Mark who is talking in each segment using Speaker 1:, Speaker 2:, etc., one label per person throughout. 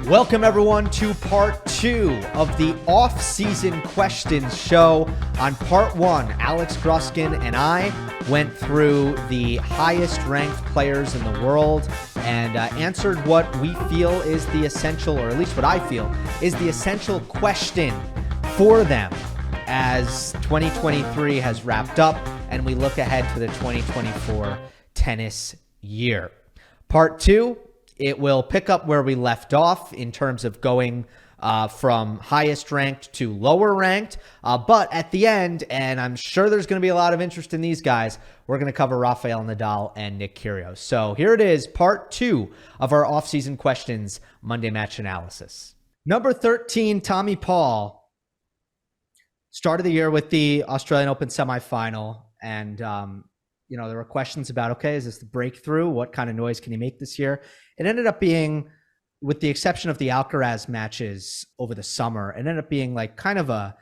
Speaker 1: Welcome everyone to part 2 of the off-season questions show. On part 1, Alex Gruskin and I went through the highest ranked players in the world and answered what we feel is the essential, or at least what I feel, is the essential question for them as 2023 has wrapped up and we look ahead to the 2024 tennis year. Part 2, it will pick up where we left off in terms of going from highest ranked to lower ranked. But at the end, and I'm sure there's going to be a lot of interest in these guys, we're going to cover Rafael Nadal and Nick Kyrgios. So here it is, part 2 of our offseason questions Monday match analysis. Number 13, Tommy Paul. Started the year with the Australian Open semifinal. And, there were questions about, okay, is this the breakthrough? What kind of noise can he make this year? It ended up being, with the exception of the Alcaraz matches over the summer, it ended up being like kind of a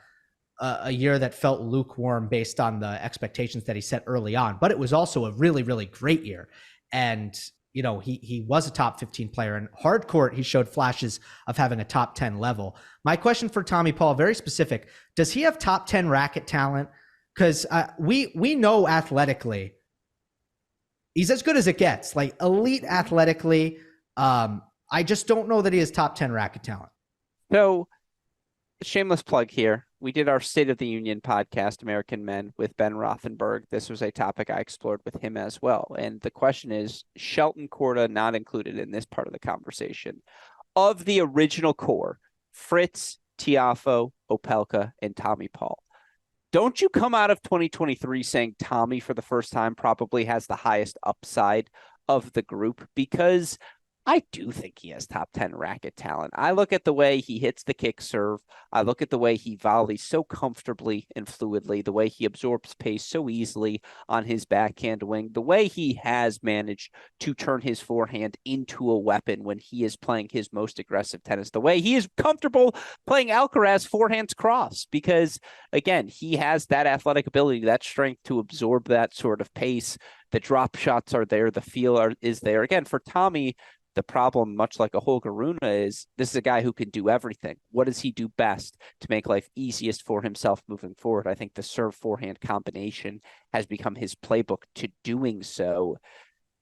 Speaker 1: year that felt lukewarm based on the expectations that he set early on. But it was also a really, really great year. And, he was a top 15 player. In hard court, he showed flashes of having a top 10 level. My question for Tommy Paul, very specific. Does he have top 10 racket talent? Because we know athletically, he's as good as it gets, like elite athletically. I just don't know that he has top 10 racket talent.
Speaker 2: So, shameless plug here. We did our State of the Union podcast, American Men, with Ben Rothenberg. This was a topic I explored with him as well. And the question is, Shelton, Korda not included in this part of the conversation. Of the original core, Fritz, Tiafoe, Opelka, and Tommy Paul. Don't you come out of 2023 saying Tommy for the first time probably has the highest upside of the group? Because I do think he has top 10 racket talent. I look at the way he hits the kick serve. I look at the way he volleys so comfortably and fluidly, the way he absorbs pace so easily on his backhand wing, the way he has managed to turn his forehand into a weapon when he is playing his most aggressive tennis, the way he is comfortable playing Alcaraz forehands cross, because again, he has that athletic ability, that strength to absorb that sort of pace. The drop shots are there. The feel is there. Again, for Tommy, the problem, much like a Holger Rune, is this is a guy who can do everything. What does he do best to make life easiest for himself moving forward? I think the serve-forehand combination has become his playbook to doing so.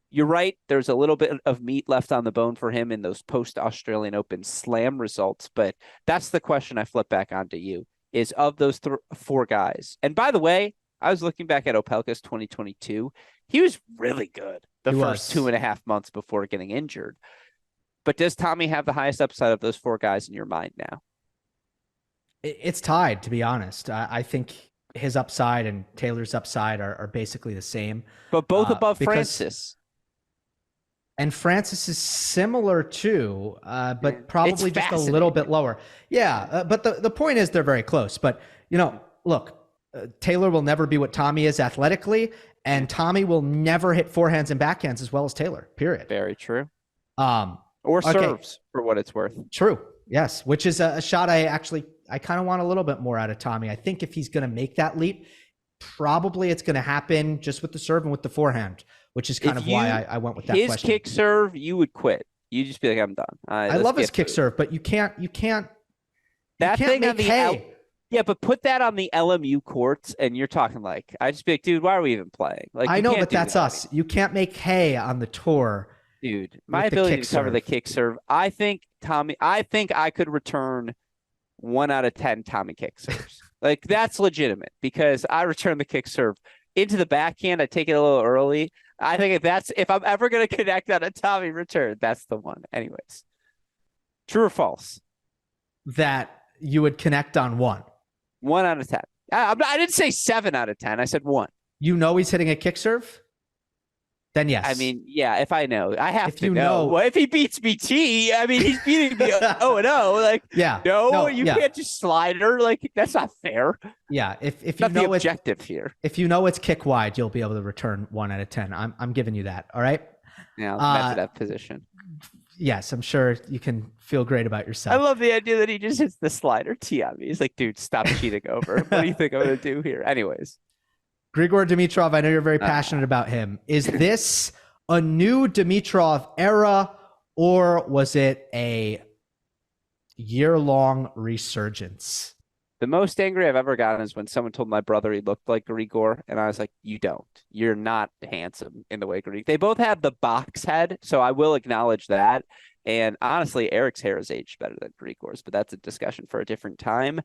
Speaker 2: You're right. There's a little bit of meat left on the bone for him in those post-Australian Open slam results, but that's the question I flip back onto you, is of those 4 guys. And by the way, I was looking back at Opelka's 2022. He was really good the first 2.5 months before getting injured. But does Tommy have the highest upside of those 4 guys in your mind now?
Speaker 1: It's tied, to be honest. I think his upside and Taylor's upside are basically the same.
Speaker 2: But both above Francis.
Speaker 1: And Francis is similar too, but probably just a little bit lower. Yeah, but the point is they're very close. But, look, Taylor will never be what Tommy is athletically, and Tommy will never hit forehands and backhands as well as Taylor, period.
Speaker 2: Very true. Or serves, for what it's worth.
Speaker 1: True, yes, which is a shot I kind of want a little bit more out of Tommy. I think if he's going to make that leap, probably it's going to happen just with the serve and with the forehand, which is kind of why I went with that question.
Speaker 2: His kick serve, you would quit. You just be like, I'm done.
Speaker 1: I love his kick serve, but you can't
Speaker 2: that thing
Speaker 1: make hay.
Speaker 2: Yeah, but put that on the LMU courts, and you're talking like, I just be like, dude, why are we even playing? Like,
Speaker 1: I know, but that's us. You can't make hay on the tour.
Speaker 2: Dude, my ability to cover the kick serve, I think I could return 1 out of 10 Tommy kick serves. Like, that's legitimate, because I return the kick serve into the backhand. I take it a little early. I think if I'm ever going to connect on a Tommy return, that's the one. Anyways, true or false?
Speaker 1: That you would connect on 1.
Speaker 2: 1 out of 10. I didn't say 7 out of 10. I said 1.
Speaker 1: He's hitting a kick serve? Then yes.
Speaker 2: I mean, yeah, if I know. I have to know. Well, if he beats BT, I mean, he's beating me 0-0. Like, you can't just slider. Like, that's not fair.
Speaker 1: Yeah, if you
Speaker 2: not
Speaker 1: know
Speaker 2: the objective here.
Speaker 1: If you know it's kick wide, you'll be able to return 1 out of 10. I'm giving you that. All right?
Speaker 2: Yeah, method position.
Speaker 1: Yes, I'm sure you can feel great about yourself.
Speaker 2: I love the idea that he just hits the slider tee on me. He's like, dude, stop cheating over. What do you think I'm going to do here? Anyways.
Speaker 1: Grigor Dimitrov, I know you're very passionate about him. Is this a new Dimitrov era, or was it a year-long resurgence.
Speaker 2: The most angry I've ever gotten is when someone told my brother he looked like Grigor, and I was like, you don't. You're not handsome in the way Grigor. They both have the box head, so I will acknowledge that. And honestly, Eric's hair is aged better than Grigor's, but that's a discussion for a different time.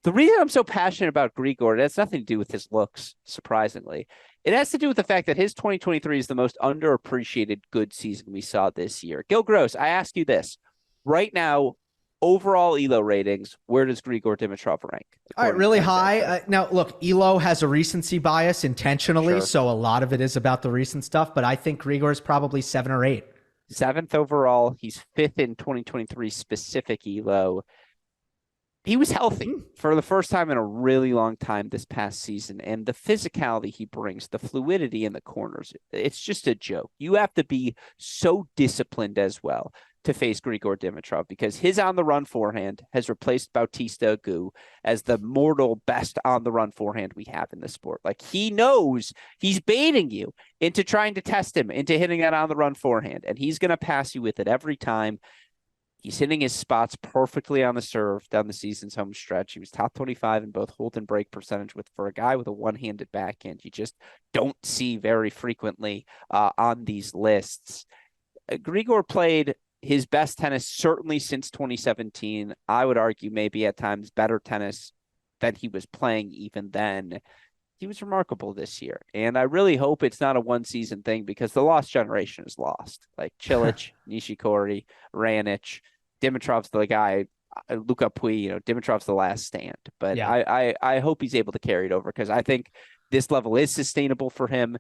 Speaker 2: The reason I'm so passionate about Grigor, it has nothing to do with his looks, surprisingly. It has to do with the fact that his 2023 is the most underappreciated good season we saw this year. Gill Gross, I ask you this. Right now, overall ELO ratings, where does Grigor Dimitrov rank?
Speaker 1: All right, really high. Now, look, ELO has a recency bias intentionally,
Speaker 2: Sure.
Speaker 1: So a lot of it is about the recent stuff, but I think Grigor is probably 7 or 8.
Speaker 2: 7th overall. He's 5th in 2023 specific ELO. He was healthy for the first time in a really long time this past season. And the physicality he brings, the fluidity in the corners, it's just a joke. You have to be so disciplined as well to face Grigor Dimitrov because his on-the-run forehand has replaced Bautista Agut as the mortal best on-the-run forehand we have in the sport. Like, he knows he's baiting you into trying to test him into hitting that on-the-run forehand, and he's going to pass you with it every time. He's hitting his spots perfectly on the serve down the season's home stretch. He was top 25 in both hold and break percentage for a guy with a one-handed backhand. You just don't see very frequently on these lists. Grigor played his best tennis certainly since 2017. I would argue maybe at times better tennis than he was playing even then. He was remarkable this year. And I really hope it's not a one-season thing because the lost generation is lost. Like Cilic, Nishikori, Raonic, Dimitrov's the guy, Luca Pui, Dimitrov's the last stand. But yeah. I hope he's able to carry it over because I think this level is sustainable for him.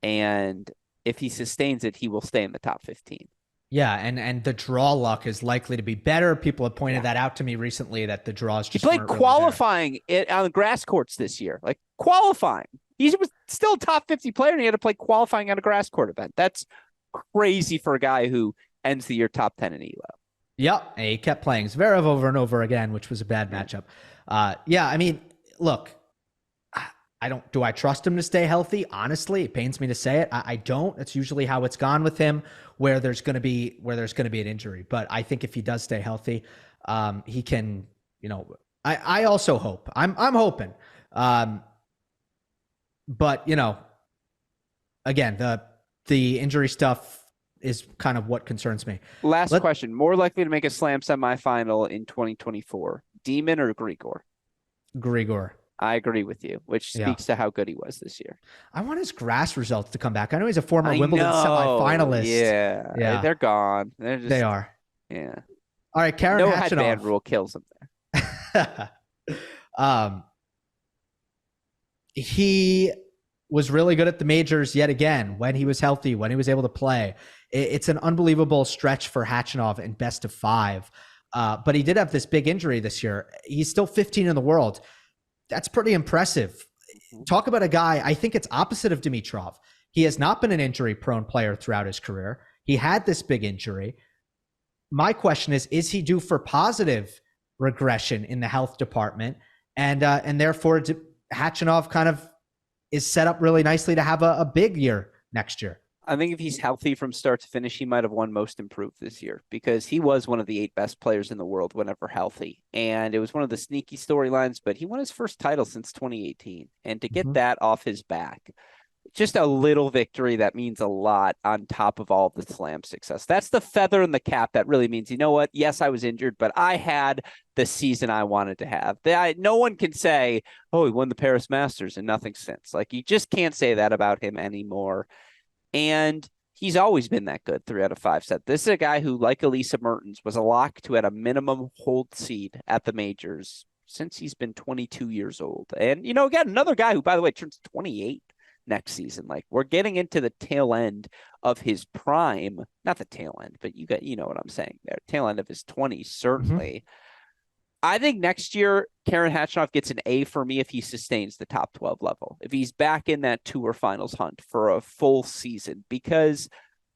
Speaker 2: And if he sustains it, he will stay in the top 15.
Speaker 1: Yeah, and the draw luck is likely to be better. People have pointed that out to me recently that the draws just
Speaker 2: he played qualifying on the grass courts this year, like qualifying. He was still a top 50 player, and he had to play qualifying on a grass court event. That's crazy for a guy who ends the year top 10 in ELO.
Speaker 1: Yep, and he kept playing Zverev over and over again, which was a bad matchup. Yeah, I mean, look, do I trust him to stay healthy? Honestly, it pains me to say it. I don't. It's usually how it's gone with him, where there's going to be an injury. But I think if he does stay healthy, he can. I also hope. I'm hoping. But again, the injury stuff is kind of what concerns me.
Speaker 2: Last question: more likely to make a slam semifinal in 2024, Demon or Grigor?
Speaker 1: Grigor.
Speaker 2: I agree with you, which speaks to how good he was this year.
Speaker 1: I want his grass results to come back. I know he's a former Wimbledon semifinalist.
Speaker 2: Yeah, they're gone.
Speaker 1: They are.
Speaker 2: Yeah.
Speaker 1: All right, Karen
Speaker 2: No
Speaker 1: Khachanov.
Speaker 2: headband rule kills him there.
Speaker 1: He was really good at the majors yet again when he was healthy, when he was able to play. It's an unbelievable stretch for Khachanov in best of 5. But he did have this big injury this year. He's still 15 in the world. That's pretty impressive. Talk about a guy, I think it's opposite of Dimitrov. He has not been an injury-prone player throughout his career. He had this big injury. My question is he due for positive regression in the health department? And therefore, Khachanov kind of is set up really nicely to have a big year next year.
Speaker 2: I think if he's healthy from start to finish, he might have won most improved this year because he was one of the 8 best players in the world whenever healthy. And it was one of the sneaky storylines, but he won his first title since 2018. And to get that off his back, just a little victory that means a lot on top of all of the slam success. That's the feather in the cap that really means, you know what? Yes, I was injured, but I had the season I wanted to have. No one can say, oh, he won the Paris Masters and nothing since. Like, you just can't say that about him anymore. And he's always been that good 3 out of 5 set. This is a guy who, like Elisa Mertens, was a lock to at a minimum hold seed at the majors since he's been 22 years old. And, again, another guy who, by the way, turns 28 next season. Like, we're getting into the tail end of his prime. Not the tail end, but you know what I'm saying there. Tail end of his 20s, certainly. I think next year, Karen Khachanov gets an A for me if he sustains the top 12 level, if he's back in that tour finals hunt for a full season, because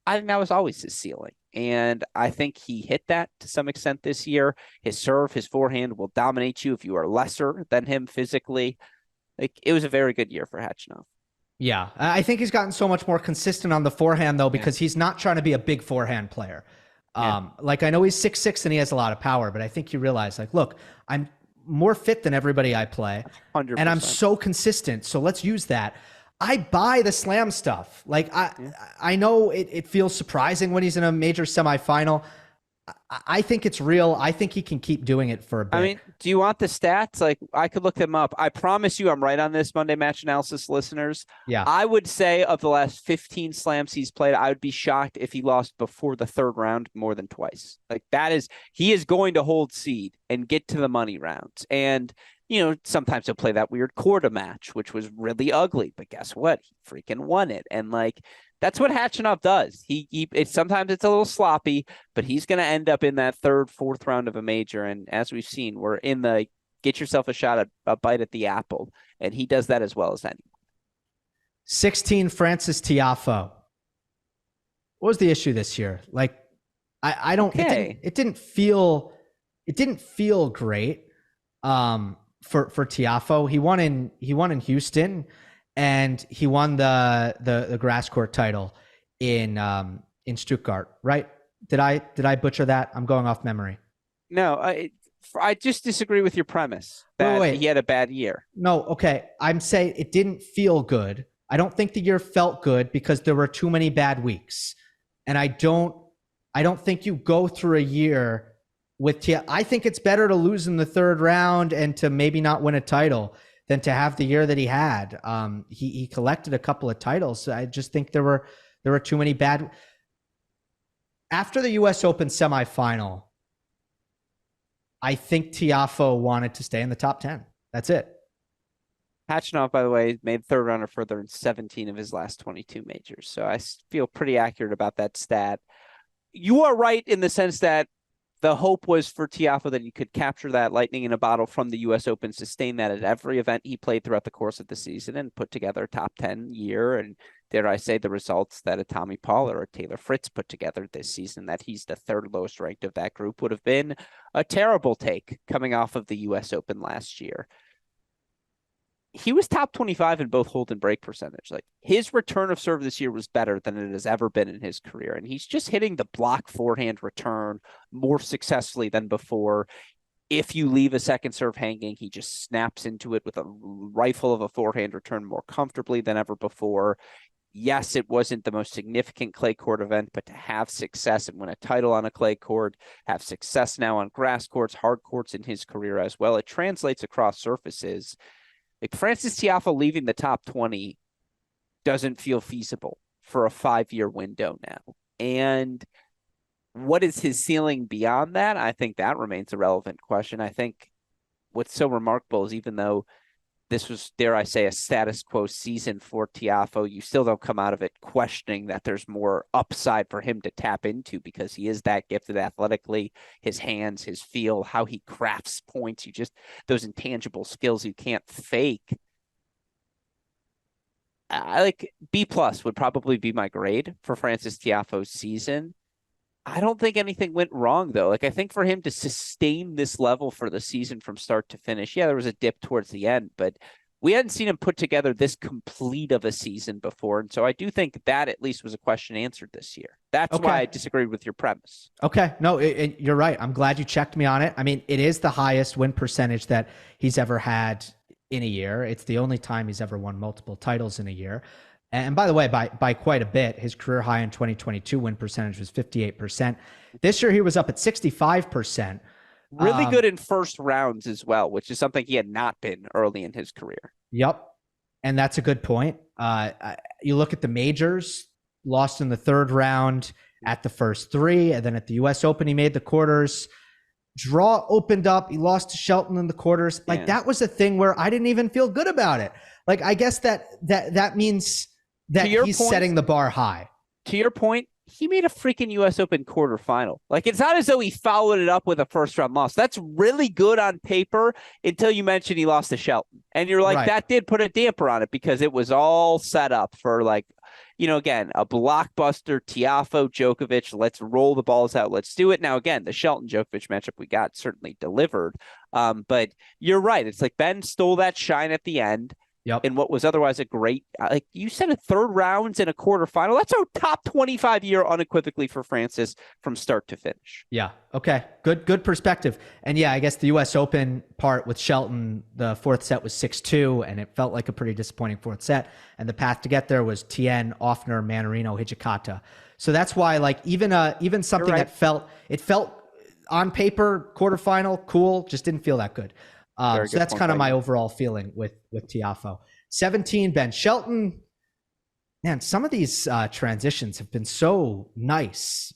Speaker 2: I think that was always his ceiling. And I think he hit that to some extent this year. His serve, his forehand will dominate you if you are lesser than him physically. Like, it was a very good year for Khachanov.
Speaker 1: Yeah, I think he's gotten so much more consistent on the forehand, though, because he's not trying to be a big forehand player. Like, I know he's 6'6" and he has a lot of power, but I think you realize, like, look, I'm more fit than everybody I play,
Speaker 2: 100%.
Speaker 1: and I'm so consistent. So let's use that. I buy the slam stuff. Like, I know it feels surprising when he's in a major semifinal. I think it's real. I think he can keep doing it for a bit.
Speaker 2: I mean, do you want the stats? Like, I could look them up. I promise you I'm right on this, Monday Match Analysis listeners.
Speaker 1: Yeah.
Speaker 2: I would say of the last 15 slams he's played, I would be shocked if he lost before the third round more than twice. Like, he is going to hold seed and get to the money rounds. And, sometimes he'll play that weird Korda match, which was really ugly, but guess what? He freaking won it. And like, that's what Khachanov does. Sometimes it's a little sloppy, but he's going to end up in that third, fourth round of a major. And as we've seen, we're in the get yourself a shot at a bite at the apple. And he does that as well as anyone.
Speaker 1: 16, Francis Tiafoe. What was the issue this year? Like, I don't,
Speaker 2: okay.
Speaker 1: It didn't feel great. For Tiafoe. He won in Houston, and he won the grass court title in Stuttgart, right? Did I butcher that? I'm going off memory.
Speaker 2: No, I just disagree with your premise that he had a bad year.
Speaker 1: No, okay. I'm saying it didn't feel good. I don't think the year felt good because there were too many bad weeks. And I don't think you go through a year with I think it's better to lose in the third round and to maybe not win a title than to have the year that he had. He collected a couple of titles. I just think there were too many bad. After the U.S. Open semifinal, I think Tiafoe wanted to stay in the top 10. That's it.
Speaker 2: Khachanov, by the way, made third round or further in 17 of his last 22 majors. So I feel pretty accurate about that stat. You are right in the sense that the hope was for Tiafoe that he could capture that lightning in a bottle from the U.S. Open, sustain that at every event he played throughout the course of the season, and put together a top 10 year. And dare I say, the results that a Tommy Paul or a Taylor Fritz put together this season, that he's the third lowest ranked of that group, would have been a terrible take coming off of the U.S. Open last year. He was top 25 in both hold and break percentage. Like, his return of serve this year was better than it has ever been in his career. And he's just hitting the block forehand return more successfully than before. If you leave a second serve hanging, he just snaps into it with a rifle of a forehand return more comfortably than ever before. Yes, it wasn't the most significant clay court event, but to have success and win a title on a clay court, have success now on grass courts, hard courts in his career as well, it translates across surfaces. Like, Francis Tiafoe leaving the top 20 doesn't feel feasible for a 5-year window now. And what is his ceiling beyond that? I think that remains a relevant question. I think what's so remarkable is, even though this was, dare I say, a status quo season for Tiafoe, you still don't come out of it questioning that there's more upside for him to tap into, because he is that gifted athletically. His hands, his feel, how he crafts points, those intangible skills you can't fake. I like B+ would probably be my grade for Francis Tiafoe's season. I don't think anything went wrong, though. Like, I think for him to sustain this level for the season from start to finish, yeah, there was a dip towards the end, but we hadn't seen him put together this complete of a season before. And so I do think that at least was a question answered this year. That's why I disagreed with your premise.
Speaker 1: Okay. No, you're right. I'm glad you checked me on it. I mean, it is the highest win percentage that he's ever had in a year. It's the only time he's ever won multiple titles in a year. And by the way, by quite a bit. His career high in 2022 win percentage was 58%. This year he was up at 65%.
Speaker 2: Really good in first rounds as well, which is something he had not been early in his career.
Speaker 1: Yep. And that's a good point. You look at the majors, lost in the third round at the first 3, and then at the U.S. Open he made the quarters. Draw opened up. He lost to Shelton in the quarters. Like, that was a thing where I didn't even feel good about it. Like, I guess that means that he's setting the bar high.
Speaker 2: To your point, he made a freaking U.S. Open quarterfinal. Like, it's not as though he followed it up with a first-round loss. That's really good on paper until you mention he lost to Shelton. And you're like, That did put a damper on it, because it was all set up for, like, again, a blockbuster Tiafoe Djokovic. Let's roll the balls out. Let's do it. Now, again, the Shelton Djokovic matchup we got certainly delivered. But you're right. It's like Ben stole that shine at the end.
Speaker 1: Yep.
Speaker 2: in what was otherwise a great, like you said, a third rounds and a quarterfinal. That's a top 25 year unequivocally for Francis from start to finish.
Speaker 1: Yeah. Okay. Good perspective. And yeah, I guess the US Open part with Shelton, the fourth set was 6-2, and it felt like a pretty disappointing fourth set. And the path to get there was Tien, Offner, Mannarino, Hijikata. So that's why, like, even something
Speaker 2: right.
Speaker 1: that felt on paper quarterfinal cool, just didn't feel that good. So that's kind of my overall feeling with Tiafoe. 17, Ben Shelton. Man, some of these transitions have been so nice.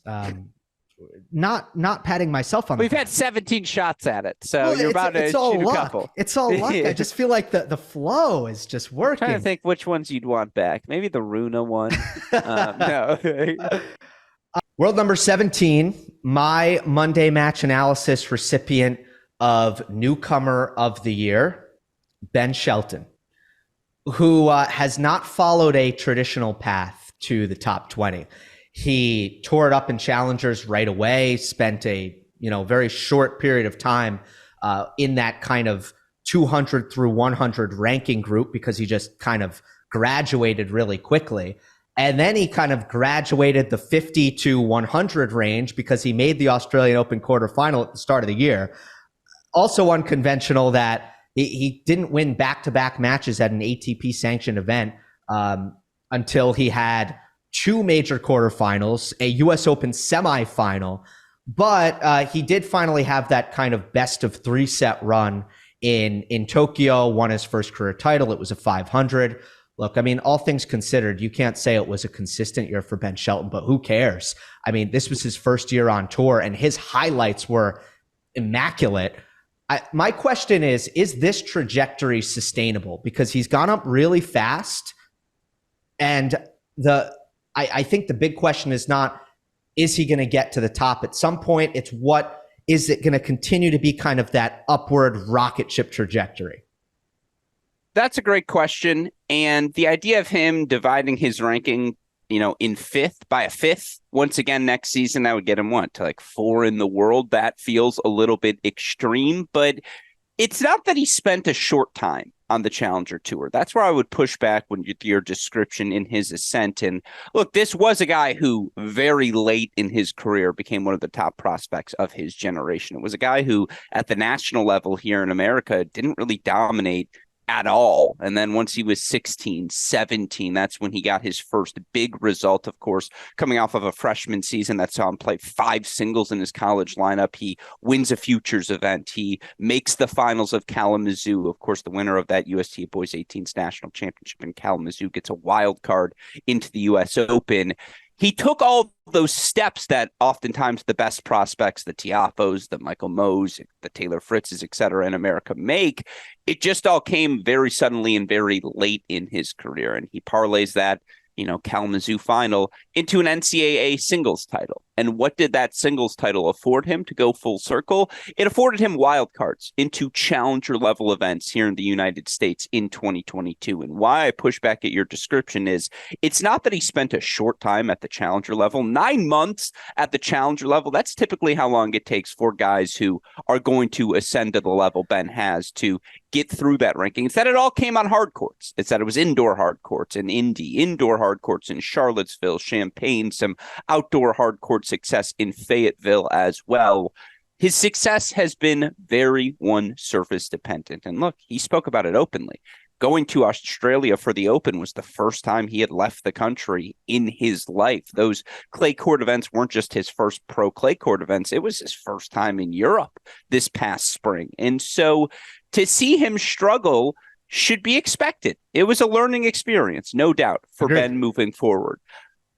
Speaker 1: Not patting myself on.
Speaker 2: We've had 17 shots at it, so you're about to shoot a couple.
Speaker 1: It's all luck. I just feel like the flow is just working.
Speaker 2: I'm trying to think which ones you'd want back. Maybe the Runa one. No.
Speaker 1: World number 17, my Monday match analysis recipient of Newcomer of the Year, Ben Shelton, who has not followed a traditional path to the top 20. He tore it up in challengers right away, spent a very short period of time in that kind of 200 through 100 ranking group because he just kind of graduated really quickly. And then he kind of graduated the 50 to 100 range because he made the Australian Open quarterfinal at the start of the year. Also unconventional that he didn't win back-to-back matches at an ATP sanctioned event until he had two major quarterfinals, a US Open semifinal, but he did finally have that kind of best of three set run in Tokyo, won his first career title. It was a 500. Look, I mean, all things considered, you can't say it was a consistent year for Ben Shelton, but who cares? I mean, this was his first year on tour and his highlights were immaculate. My question is this trajectory sustainable? Because he's gone up really fast. And I think the big question is not, is he going to get to the top at some point? It's what is it going to continue to be kind of that upward rocket ship trajectory?
Speaker 2: That's a great question. And the idea of him dividing his ranking, in fifth by a fifth, once again, next season, that would get him to like 4 in the world. That feels a little bit extreme, but it's not that he spent a short time on the Challenger Tour. That's where I would push back when your description in his ascent. And look, this was a guy who very late in his career became one of the top prospects of his generation. It was a guy who at the national level here in America didn't really dominate at all. And then once he was 16, 17, that's when he got his first big result, of course, coming off of a freshman season that saw him play 5 singles in his college lineup. He wins a futures event. He makes the finals of Kalamazoo. Of course, the winner of that USTA Boys 18s National Championship in Kalamazoo gets a wild card into the US Open. He took all those steps that oftentimes the best prospects, the Tiafoes, the Michael Moes, the Taylor Fritzes, et cetera, in America make. It just all came very suddenly and very late in his career. And he parlays that, Kalamazoo final into an NCAA singles title. And what did that singles title afford him to go full circle? It afforded him wild cards into challenger level events here in the United States in 2022. And why I push back at your description is it's not that he spent a short time at the challenger level. 9 months at the challenger level, that's typically how long it takes for guys who are going to ascend to the level Ben has to get through that ranking. It's that it all came on hard courts. It's that it was indoor hard courts in Indy, indoor hard courts in Charlottesville, Champaign, some outdoor hard court success in Fayetteville as well. His success has been very one surface dependent. And look, he spoke about it openly. Going to Australia for the Open was the first time he had left the country in his life. Those clay court events weren't just his first pro clay court events. It was his first time in Europe this past spring. And so to see him struggle should be expected. It was a learning experience, no doubt, for Ben moving forward.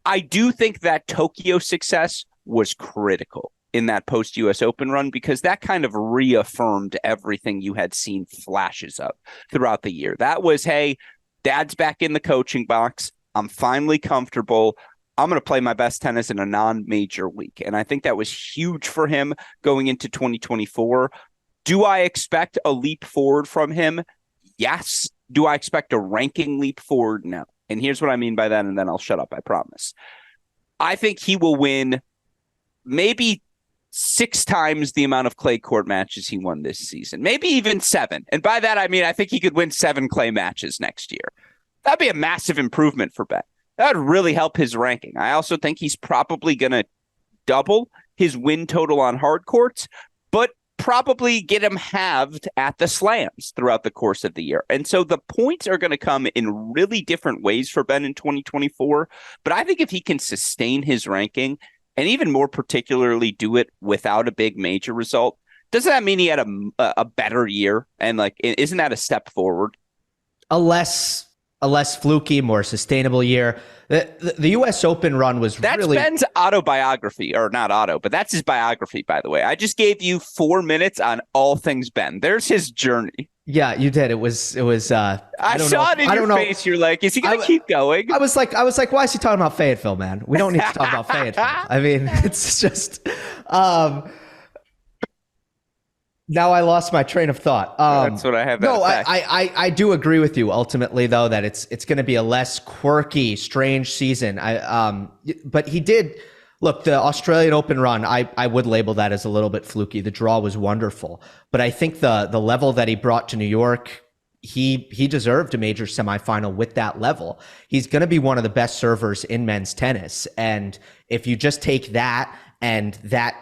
Speaker 2: I do think that Tokyo success was critical in that post-US Open run because that kind of reaffirmed everything you had seen flashes of throughout the year. That was, hey, Dad's back in the coaching box. I'm finally comfortable. I'm going to play my best tennis in a non-major week. And I think that was huge for him going into 2024. Do I expect a leap forward from him? Yes. Do I expect a ranking leap forward? No. And here's what I mean by that, and then I'll shut up, I promise. I think he will win maybe 6 times the amount of clay court matches he won this season, maybe even 7. And by that, I mean, I think he could win 7 clay matches next year. That'd be a massive improvement for Ben. That would really help his ranking. I also think he's probably going to double his win total on hard courts, but probably get him halved at the slams throughout the course of the year. And so the points are going to come in really different ways for Ben in 2024. But I think if he can sustain his ranking, and even more particularly do it without a big major result, doesn't that mean he had a better year? And like, isn't that a step forward?
Speaker 1: A less fluky, more sustainable year. The U.S. Open run was
Speaker 2: that's Ben's autobiography, or not auto, but that's his biography, by the way. I just gave you 4 minutes on all things Ben. There's his journey.
Speaker 1: Yeah, you did. It was. I
Speaker 2: saw it in your face. You're like, is he going to keep going?
Speaker 1: I was like, why is he talking about Fayetteville, man? We don't need to talk about Fayetteville. I mean, it's just. Now I lost my train of thought.
Speaker 2: That's what I have.
Speaker 1: No, I do agree with you ultimately, though, that it's going to be a less quirky, strange season. But he did. Look, the Australian Open run, I would label that as a little bit fluky. The draw was wonderful. But I think the level that he brought to New York, he deserved a major semifinal with that level. He's going to be one of the best servers in men's tennis. And if you just take that and that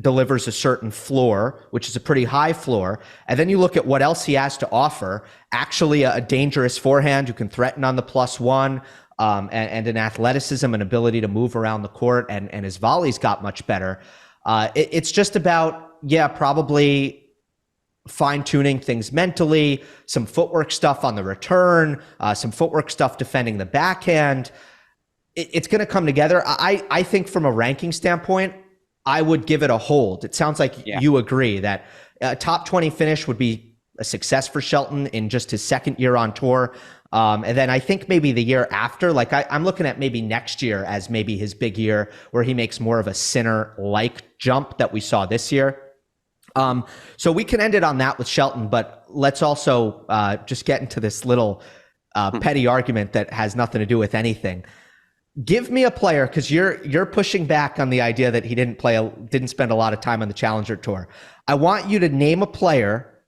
Speaker 1: delivers a certain floor, which is a pretty high floor, and then you look at what else he has to offer, actually a dangerous forehand who can threaten on the +1, and an athleticism and ability to move around the court, and his volleys got much better. It's just about, probably fine-tuning things mentally, some footwork stuff on the return, some footwork stuff defending the backhand. It's going to come together. I think from a ranking standpoint, I would give it a hold. It sounds like you agree that a top 20 finish would be a success for Shelton in just his second year on tour. And then I think maybe the year after, like I'm looking at maybe next year as maybe his big year where he makes more of a Sinner-like jump that we saw this year. So we can end it on that with Shelton, but let's also just get into this little petty argument that has nothing to do with anything. Give me a player, because you're pushing back on the idea that he didn't spend a lot of time on the Challenger Tour. I want you to name a player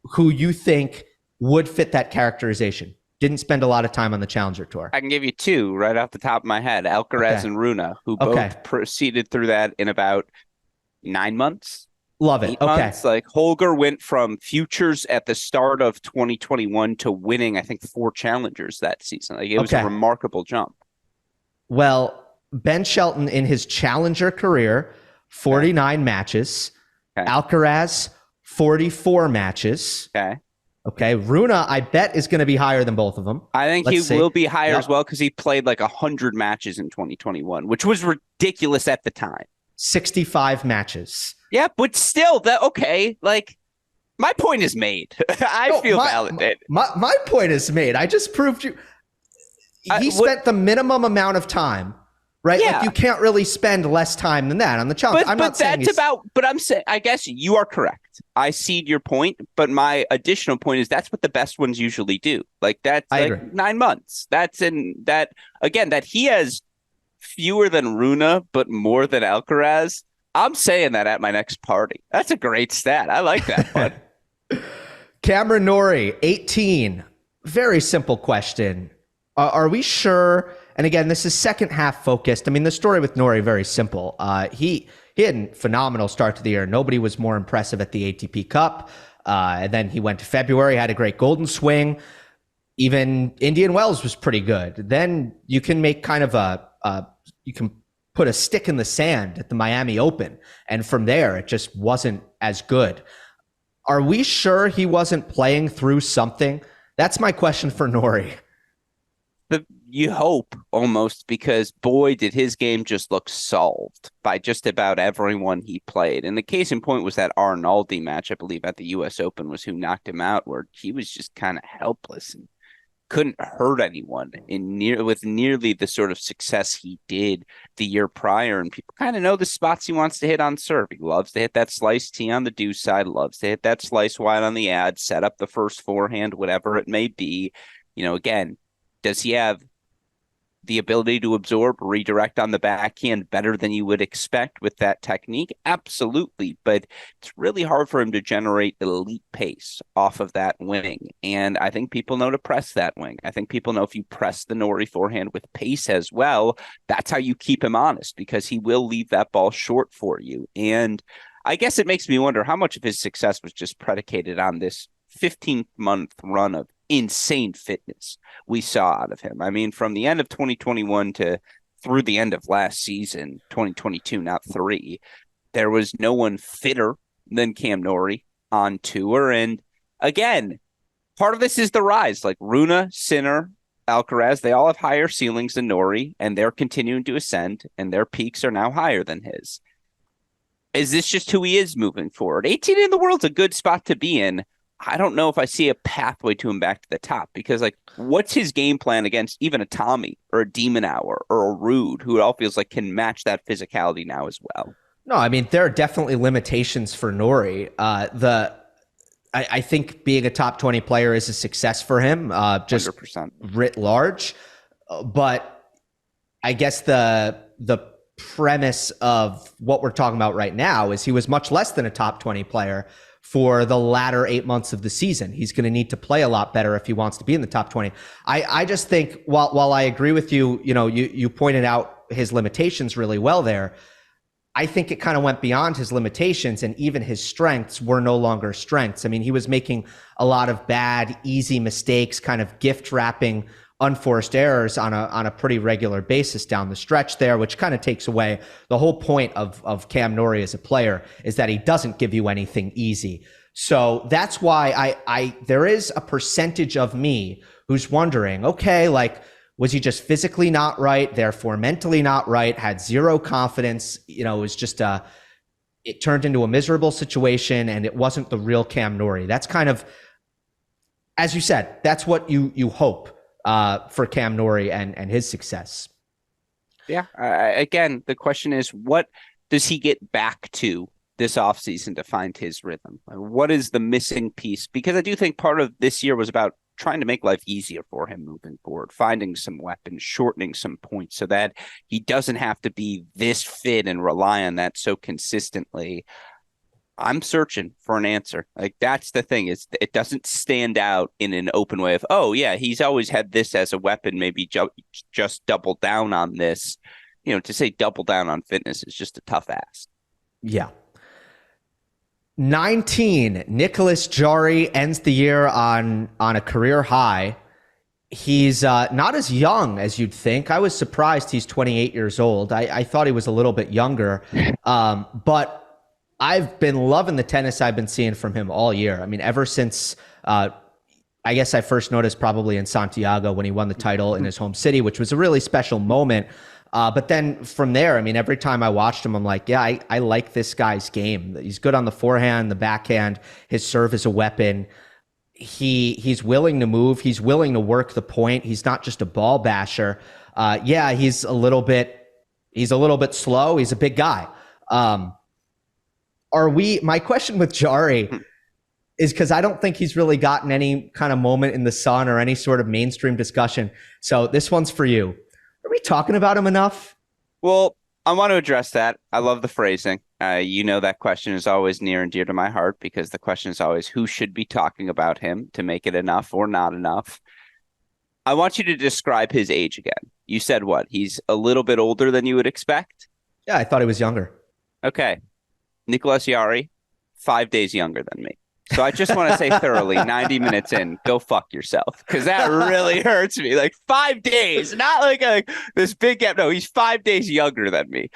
Speaker 1: who you think would fit that characterization. Didn't spend a lot of time on the Challenger Tour.
Speaker 2: I can give you 2 right off the top of my head. Alcaraz and Rune, who both proceeded through that in about 9 months.
Speaker 1: Love it.
Speaker 2: 8 months. Like Auger went from futures at the start of 2021 to winning, I think, 4 Challengers that season. Like, it was a remarkable jump.
Speaker 1: Well, Ben Shelton in his Challenger career, 49 matches. Alcaraz, 44 matches. Okay. Rune, I bet, is going to be higher than both of them.
Speaker 2: I think will be higher as well, because he played like 100 matches in 2021, which was ridiculous at the time.
Speaker 1: 65 matches.
Speaker 2: Yeah, but still, like, my point is made. I feel validated.
Speaker 1: My point is made. I just proved you. He spent the minimum amount of time, right?
Speaker 2: Yeah.
Speaker 1: Like, you can't really spend less time than that on the challenge.
Speaker 2: But I'm saying, I guess you are correct. I cede your point, but my additional point is that's what the best ones usually do. Like, that's
Speaker 1: agree.
Speaker 2: 9 months. That's in that, again, that he has fewer than Rune, but more than Alcaraz. I'm saying that at my next party. That's a great stat. I like that one.
Speaker 1: Cameron Norrie, 18. Very simple question. Are we sure? And again, this is second half focused. I mean, the story with Norrie, very simple. He had a phenomenal start to the year. Nobody was more impressive at the ATP Cup. And then he went to February, had a great golden swing. Even Indian Wells was pretty good. Then you can make kind of you can put a stick in the sand at the Miami Open. And from there, it just wasn't as good. Are we sure he wasn't playing through something? That's my question for Norrie.
Speaker 2: You hope, almost, because boy, did his game just look solved by just about everyone he played. And the case in point was that Arnaldi match, I believe, at the U.S. Open was who knocked him out, where he was just kind of helpless and couldn't hurt anyone with nearly the sort of success he did the year prior. And people kind of know the spots he wants to hit on serve. He loves to hit that slice T on the deuce side, loves to hit that slice wide on the ad, set up the first forehand, whatever it may be. Again, does he have the ability to absorb, redirect on the backhand better than you would expect with that technique? Absolutely. But it's really hard for him to generate elite pace off of that wing. And I think people know to press that wing. I think people know if you press the Norrie forehand with pace as well, that's how you keep him honest, because he will leave that ball short for you. And I guess it makes me wonder how much of his success was just predicated on this 15-month run of insane fitness we saw out of him. I mean, from the end of 2021 to through the end of last season, 2022, not 3, there was no one fitter than Cam Norrie on tour. And again, part of this is the rise. Like Rune, Sinner, Alcaraz, they all have higher ceilings than Norrie, and they're continuing to ascend, and their peaks are now higher than his. Is this just who he is moving forward? 18 in the world's a good spot to be in. I don't know if I see a pathway to him back to the top, because like, what's his game plan against even a Tommy or a De Minaur or a Ruud, who it all feels like can match that physicality now as well?
Speaker 1: No, I mean, there are definitely limitations for Norrie. I think being a top 20 player is a success for him, just
Speaker 2: 100%.
Speaker 1: Writ large. But I guess the premise of what we're talking about right now is he was much less than a top 20 player for the latter 8 months of the season. He's going to need to play a lot better if he wants to be in the top 20. I just think while I agree with you, you pointed out his limitations really well there. I think it kind of went beyond his limitations, and even his strengths were no longer strengths. I mean, he was making a lot of bad, easy mistakes, kind of gift wrapping unforced errors on a pretty regular basis down the stretch there, which kind of takes away the whole point of Cam Norrie as a player, is that he doesn't give you anything easy. So that's why I there is a percentage of me who's wondering, okay, like, was he just physically not right, therefore mentally not right, had zero confidence? It was just it turned into a miserable situation, and it wasn't the real Cam Norrie. That's kind of, as you said, that's what you hope for Cam Norrie and his success.
Speaker 2: Yeah. Again, the question is, what does he get back to this offseason to find his rhythm? What is the missing piece? Because I do think part of this year was about trying to make life easier for him moving forward, finding some weapons, shortening some points so that he doesn't have to be this fit and rely on that so consistently. I'm searching for an answer. Like, that's the thing, is it doesn't stand out in an open way of, oh yeah, he's always had this as a weapon, maybe just double down on this. To say double down on fitness is just a tough ask.
Speaker 1: Yeah. 19, Nicolas Jarry ends the year on a career high. He's not as young as you'd think. I was surprised he's 28 years old. I thought he was a little bit younger. But I've been loving the tennis I've been seeing from him all year. I mean, ever since, I guess I first noticed probably in Santiago when he won the title in his home city, which was a really special moment. But then from there, I mean, every time I watched him, I'm like, yeah, I like this guy's game. He's good on the forehand, the backhand. His serve is a weapon. He's willing to move. He's willing to work the point. He's not just a ball basher. Yeah, he's a little bit slow. He's a big guy. My question with Jarry is, because I don't think he's really gotten any kind of moment in the sun or any sort of mainstream discussion. So this one's for you. Are we talking about him enough?
Speaker 2: Well, I want to address that. I love the phrasing. That question is always near and dear to my heart, because the question is always who should be talking about him to make it enough or not enough. I want you to describe his age again. You said what? He's a little bit older than you would expect?
Speaker 1: Yeah, I thought he was younger.
Speaker 2: Okay. Nicolas Jarry, 5 days younger than me. So I just want to say thoroughly, 90 minutes in, go fuck yourself, because that really hurts me. Like 5 days, not like this big gap. No, he's 5 days younger than me.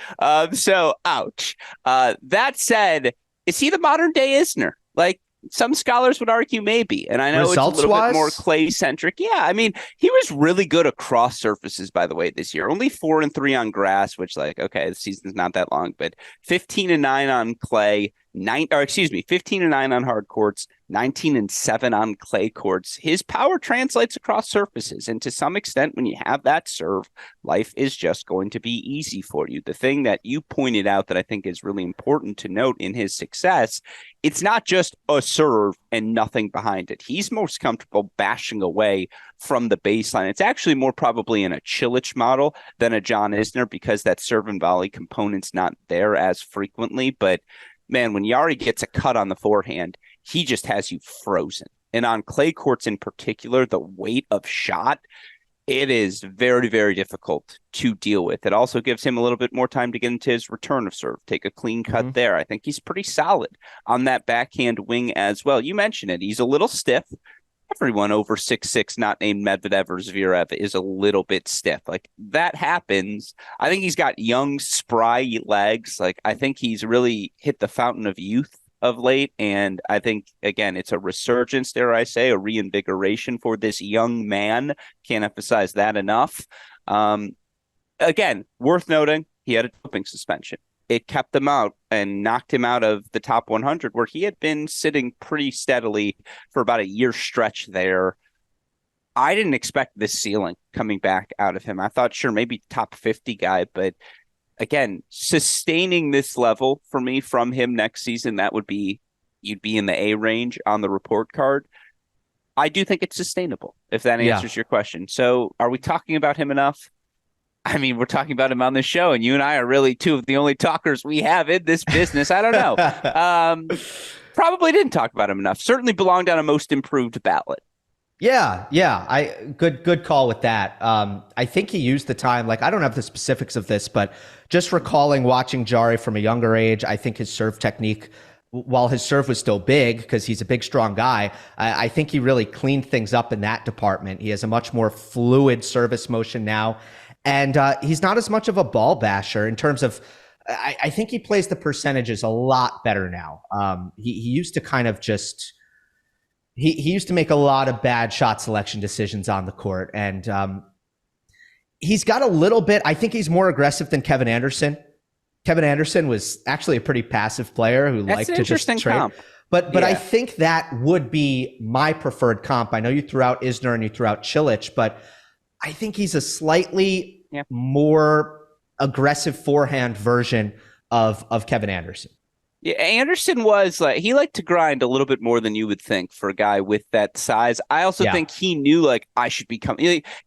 Speaker 2: So ouch. That said, is he the modern day Isner? Like, some scholars would argue maybe. And I know it's a little bit more clay centric. Yeah, I mean, he was really good across surfaces, by the way, this year. Only 4-3 on grass, which, like, okay, the season's not that long, but 15-9 on clay. 15-9 on hard courts, 19-7 on clay courts. His power translates across surfaces, and to some extent, when you have that serve, life is just going to be easy for you. The thing that you pointed out that I think is really important to note in his success, it's not just a serve and nothing behind it. He's most comfortable bashing away from the baseline. It's actually more probably in a Cilic model than a John Isner, because that serve and volley component's not there as frequently. But man, when Jarry gets a cut on the forehand, he just has you frozen. And on clay courts in particular, the weight of shot, it is very, very difficult to deal with. It also gives him a little bit more time to get into his return of serve, take a clean cut there. I think he's pretty solid on that backhand wing as well. You mentioned it. He's a little stiff. Everyone over 6'6", not named Medvedev or Zverev, is a little bit stiff. Like, that happens. I think he's got young, spry legs. Like, I think he's really hit the fountain of youth of late. And I think, again, it's a resurgence, dare I say, a reinvigoration for this young man. Can't emphasize that enough. Again, worth noting, he had a doping suspension. It kept him out and knocked him out of the top 100, where he had been sitting pretty steadily for about a year stretch there. I didn't expect this ceiling coming back out of him. I thought, sure, maybe top 50 guy, but again, sustaining this level for me from him next season, that would be, you'd be in the A range on the report card. I do think it's sustainable, if that answers your question. So are we talking about him enough? I mean, we're talking about him on this show, and you and I are really two of the only talkers we have in this business. I don't know. Probably didn't talk about him enough. Certainly belonged on a most improved ballot.
Speaker 1: Yeah. Good call with that. I think he used the time, like, I don't have the specifics of this, but just recalling watching Jarry from a younger age, I think his serve technique, while his serve was still big because he's a big, strong guy, I think he really cleaned things up in that department. He has a much more fluid service motion now. And he's not as much of a ball basher in terms of, I think he plays the percentages a lot better now. He used to kind of just, he used to make a lot of bad shot selection decisions on the court. And he's got a little bit, I think he's more aggressive than Kevin Anderson. Kevin Anderson was actually a pretty passive player who liked to just trade. Comp. But I think that would be my preferred comp. I know you threw out Isner and you threw out Cilic, but I think he's a slightly more aggressive forehand version of Kevin Anderson.
Speaker 2: Yeah, Anderson was like, he liked to grind a little bit more than you would think for a guy with that size. I also think he knew, like, I should become.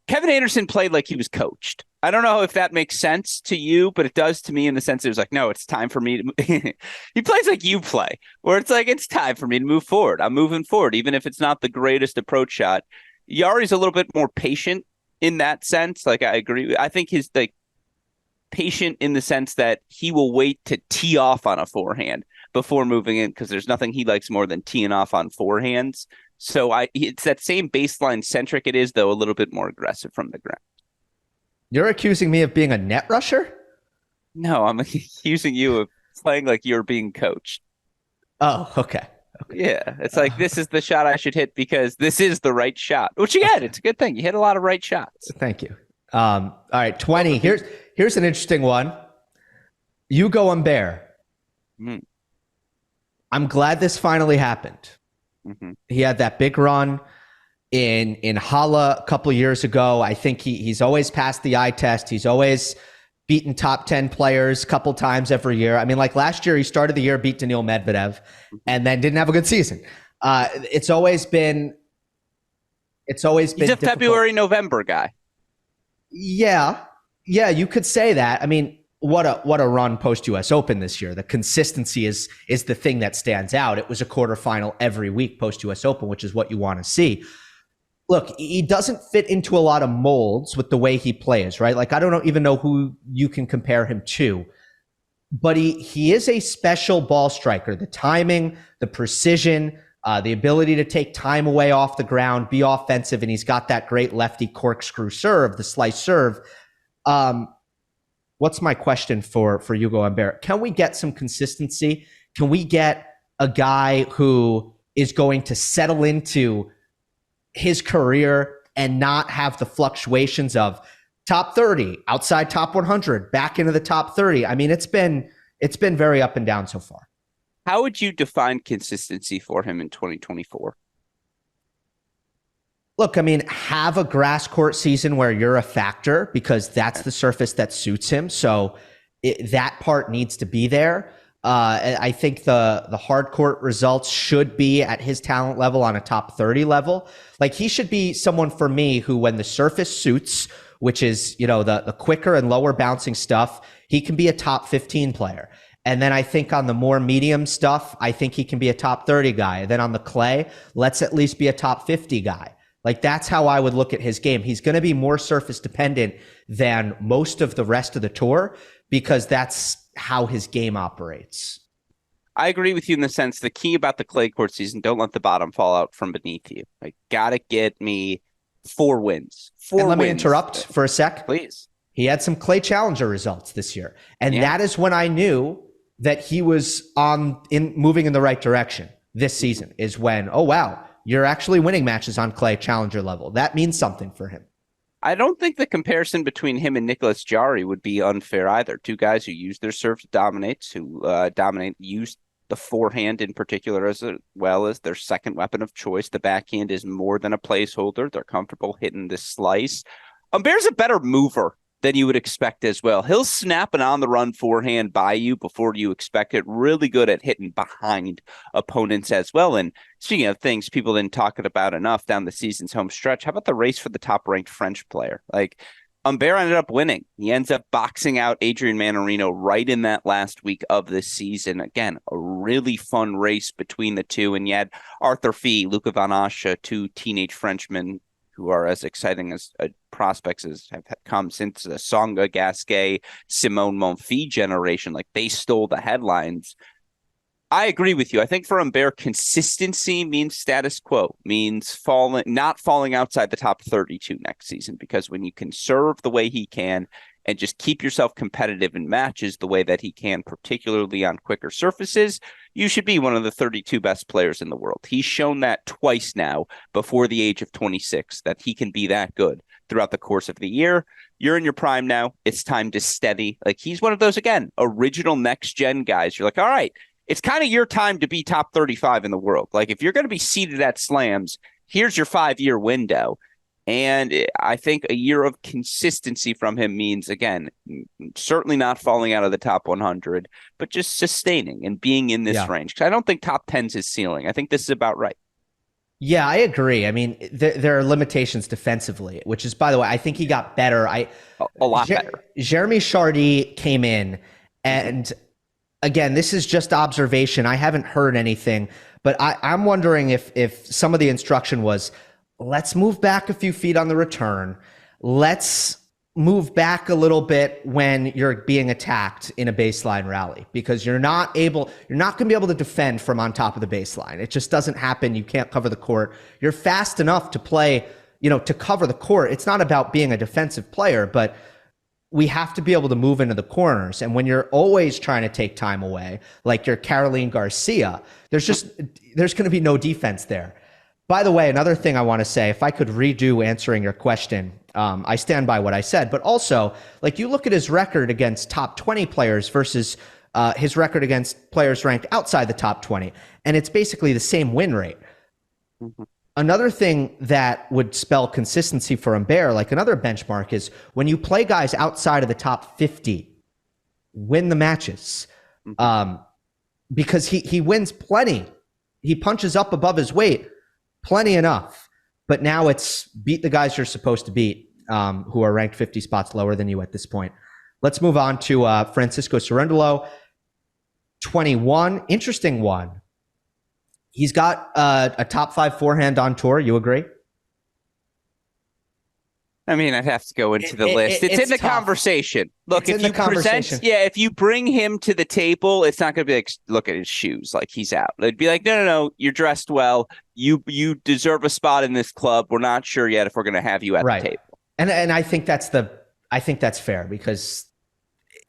Speaker 2: Kevin Anderson played like he was coached. I don't know if that makes sense to you, but it does to me in the sense it was like, no, it's time for me to. He plays like you play, where it's like, it's time for me to move forward. I'm moving forward, even if it's not the greatest approach shot. Jarry's a little bit more patient in that sense. Like, I agree. I think his patient in the sense that he will wait to tee off on a forehand before moving in, because there's nothing he likes more than teeing off on forehands. So it's that same baseline centric. It is, though, a little bit more aggressive from the ground.
Speaker 1: You're accusing me of being a net rusher?
Speaker 2: No, I'm accusing you of playing like you're being coached.
Speaker 1: Oh, okay.
Speaker 2: Yeah, it's like, this is the shot I should hit because this is the right shot, which, again, it's a good thing. You hit a lot of right shots.
Speaker 1: Thank you. All right, 20. Here's an interesting one. Ugo Humbert. I'm glad this finally happened. He had that big run in Halle a couple of years ago. I think he's always passed the eye test. He's always beaten top 10 players a couple times every year. I mean, like last year, he started the year, beat Daniil Medvedev, and then didn't have a good season. It's always been He's a
Speaker 2: difficult. February, November guy.
Speaker 1: Yeah, you could say that. I mean, what a run post US Open this year. The consistency is the thing that stands out. It was a quarterfinal every week post US Open, which is what you want to see. Look, he doesn't fit into a lot of molds with the way he plays, right? Like, I don't even know who you can compare him to, but he is a special ball striker. The timing, the precision, the ability to take time away off the ground, be offensive, and he's got that great lefty corkscrew serve, the slice serve. What's my question for Ugo Humbert? Can we get some consistency? Can we get a guy who is going to settle into his career and not have the fluctuations of top 30, outside top 100, back into the top 30? I mean, it's been very up and down so far.
Speaker 2: How would you define consistency for him in 2024?
Speaker 1: Look, I mean, have a grass court season where you're a factor because that's the surface that suits him. So that part needs to be there. I think the hard court results should be at his talent level on a top 30 level. Like, he should be someone for me who, when the surface suits, which is, the quicker and lower bouncing stuff, he can be a top 15 player. And then I think on the more medium stuff, I think he can be a top 30 guy. And then on the clay, let's at least be a top 50 guy. Like, that's how I would look at his game. He's going to be more surface dependent than most of the rest of the tour because that's how his game operates.
Speaker 2: I agree with you in the sense the key about the clay court season, don't let the bottom fall out from beneath you. Like, gotta get me 4 wins.
Speaker 1: And let me interrupt for a sec.
Speaker 2: Please.
Speaker 1: He had some clay challenger results this year. And that is when I knew that he was moving in the right direction this season, is when, oh, wow, you're actually winning matches on clay challenger level. That means something for him.
Speaker 2: I don't think the comparison between him and Nicolas Jarry would be unfair either. 2 guys who use their serve to dominate, use the forehand in particular as well as their second weapon of choice. The backhand is more than a placeholder. They're comfortable hitting the slice. Humbert's a better mover than you would expect as well. He'll snap an on-the-run forehand by you before you expect it. Really good at hitting behind opponents as well. And speaking of things people didn't talk about enough down the season's home stretch, how about the race for the top-ranked French player? Like, Humbert ended up winning. He ends up boxing out Adrian Mannarino right in that last week of the season. Again, a really fun race between the two. And yet Arthur Fee, Luca Van Assche, 2 teenage Frenchmen who are as exciting as prospects as have come since the Tsonga, Gasquet, Simone Monfils generation. Like, they stole the headlines. I agree with you. I think for Humbert, consistency means status quo, means not falling outside the top 32 next season, because when you can serve the way he can and just keep yourself competitive in matches the way that he can, particularly on quicker surfaces, you should be one of the 32 best players in the world. He's shown that twice now before the age of 26, that he can be that good throughout the course of the year. You're in your prime now. It's time to steady. Like, he's one of those, again, original next-gen guys. You're like, all right, it's kind of your time to be top 35 in the world. Like, if you're going to be seated at slams, here's your 5-year window. And I think a year of consistency from him means, again, certainly not falling out of the top 100, but just sustaining and being in this range. Because I don't think top 10's his ceiling. I think this is about right.
Speaker 1: Yeah, I agree. I mean, there are limitations defensively, which is, by the way, I think he got better. A
Speaker 2: lot better.
Speaker 1: Jeremy Chardy came in, and again, this is just observation. I haven't heard anything, but I'm wondering if some of the instruction was, let's move back a few feet on the return. Let's move back a little bit when you're being attacked in a baseline rally, because you're not going to be able to defend from on top of the baseline. It just doesn't happen. You can't cover the court. You're fast enough to play, to cover the court. It's not about being a defensive player, but we have to be able to move into the corners. And when you're always trying to take time away, like you're Caroline Garcia, there's going to be no defense there. By the way, another thing I want to say, if I could redo answering your question, I stand by what I said, but also, like, you look at his record against top 20 players versus his record against players ranked outside the top 20, and it's basically the same win rate. Mm-hmm. Another thing that would spell consistency for Humbert, like another benchmark, is when you play guys outside of the top 50, win the matches. Mm-hmm. Because he wins plenty. He punches up above his weight. Plenty enough, but now it's beat the guys you're supposed to beat, who are ranked 50 spots lower than you at this point. Let's move on to Francisco Cerundolo, 21. Interesting one. He's got a top 5 forehand on tour. You agree?
Speaker 2: I mean, I'd have to go into the list. It's in the conversation. Look, if you bring him to the table, it's not going to be like, look at his shoes, like he's out. It'd be like, no, you're dressed well. You deserve a spot in this club. We're not sure yet if we're going to have you at the table.
Speaker 1: And I think that's fair, because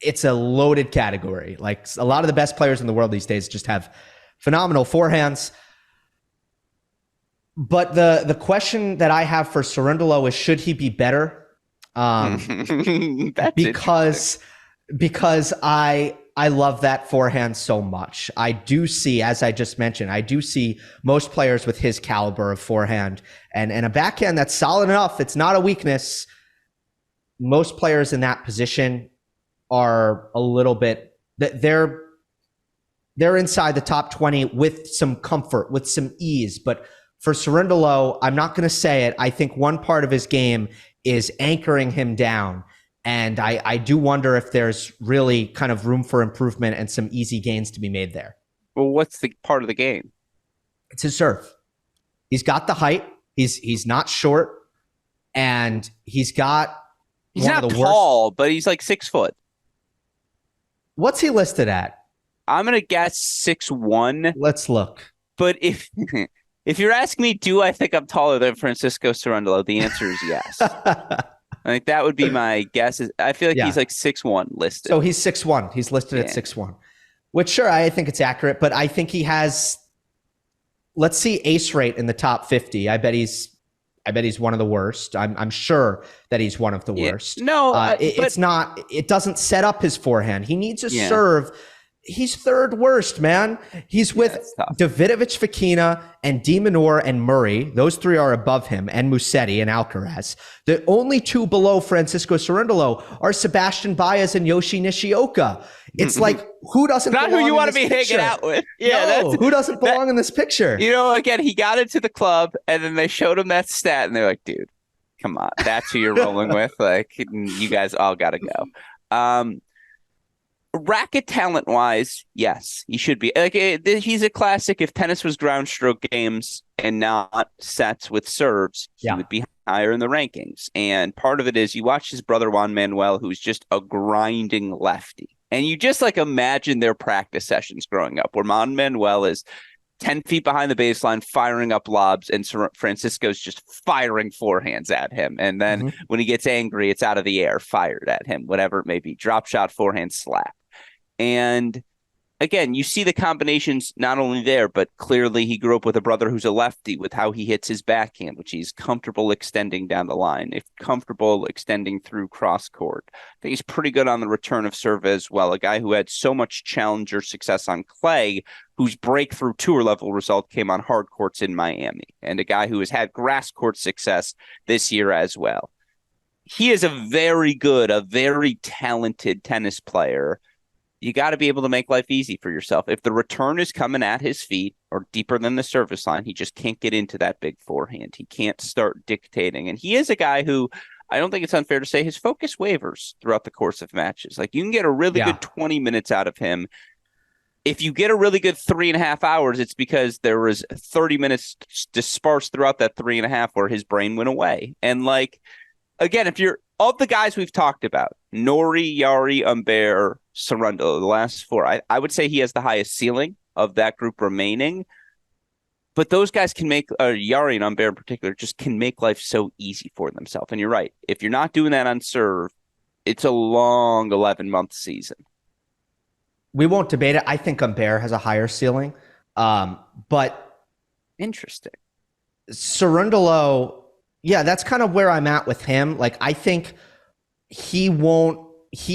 Speaker 1: it's a loaded category. Like, a lot of the best players in the world these days just have phenomenal forehands. But the question that I have for Cerundolo is, should he be better? Because I I love that forehand so much. I do see, as I just mentioned, I do see most players with his caliber of forehand and a backhand that's solid enough. It's not a weakness. Most players in that position are a little bit, they're inside the top 20 with some comfort, with some ease. But for Cerundolo, I'm not going to say it. I think one part of his game is anchoring him down. And I do wonder if there's really kind of room for improvement and some easy gains to be made there.
Speaker 2: Well, what's the part of the game?
Speaker 1: It's his serve. He's got the height. He's not short. And he's not
Speaker 2: tall, but he's like 6 foot.
Speaker 1: What's he listed at?
Speaker 2: I'm going to guess 6'1".
Speaker 1: Let's look.
Speaker 2: But if you're asking me, do I think I'm taller than Francisco Cerundolo? The answer is yes. I think that would be my guess. I feel like he's like 6'1" listed.
Speaker 1: So he's 6'1". He's listed at 6'1", which sure, I think it's accurate, but I think he has, let's see, ace rate in the top 50. I bet he's one of the worst. I'm sure that he's one of the worst.
Speaker 2: No,
Speaker 1: it's not. It doesn't set up his forehand. He needs a serve. He's third worst, man. He's with Davidovich, Fokina, and de Minaur and Murray. Those three are above him, and Musetti and Alcaraz. The only two below Francisco Cerundolo are Sebastian Baez and Yoshi Nishioka. It's like, who doesn't belong in this picture?
Speaker 2: Not who you want to be hanging out with. Yeah,
Speaker 1: no, who doesn't belong in this picture?
Speaker 2: You know, again, he got into the club, and then they showed him that stat, and they're like, dude, come on. That's who you're rolling with. Like, you guys all got to go. Racket talent wise, yes, he should be. Like, he's a classic. If tennis was ground stroke games and not sets with serves, he would be higher in the rankings. And part of it is you watch his brother Juan Manuel, who's just a grinding lefty. And you just like imagine their practice sessions growing up where Juan Manuel is 10 feet behind the baseline, firing up lobs, and Francisco's just firing forehands at him. And then when he gets angry, it's out of the air, fired at him, whatever it may be, drop shot, forehand, slap. And again, you see the combinations not only there, but clearly he grew up with a brother who's a lefty with how he hits his backhand, which he's comfortable extending down the line, if comfortable extending through cross court. I think he's pretty good on the return of serve as well. A guy who had so much challenger success on clay, whose breakthrough tour level result came on hard courts in Miami, and a guy who has had grass court success this year as well. He is a very good, a very talented tennis player. You got to be able to make life easy for yourself. If the return is coming at his feet or deeper than the service line, he just can't get into that big forehand. He can't start dictating. And he is a guy who, I don't think it's unfair to say, his focus wavers throughout the course of matches. Like, you can get a really good 20 minutes out of him. If you get a really good 3.5 hours, it's because there was 30 minutes dispersed throughout that 3.5 where his brain went away. And like, again, if you're of the guys we've talked about, Norrie, Jarry, Humbert, Cerundolo, the last four, I would say he has the highest ceiling of that group remaining. But those guys can make, Jarry and Humbert in particular, just can make life so easy for themselves. And you're right. If you're not doing that on serve, it's a long 11-month season.
Speaker 1: We won't debate it. I think Humbert has a higher ceiling. But
Speaker 2: interesting.
Speaker 1: Cerundolo, yeah, that's kind of where I'm at with him. Like, I think he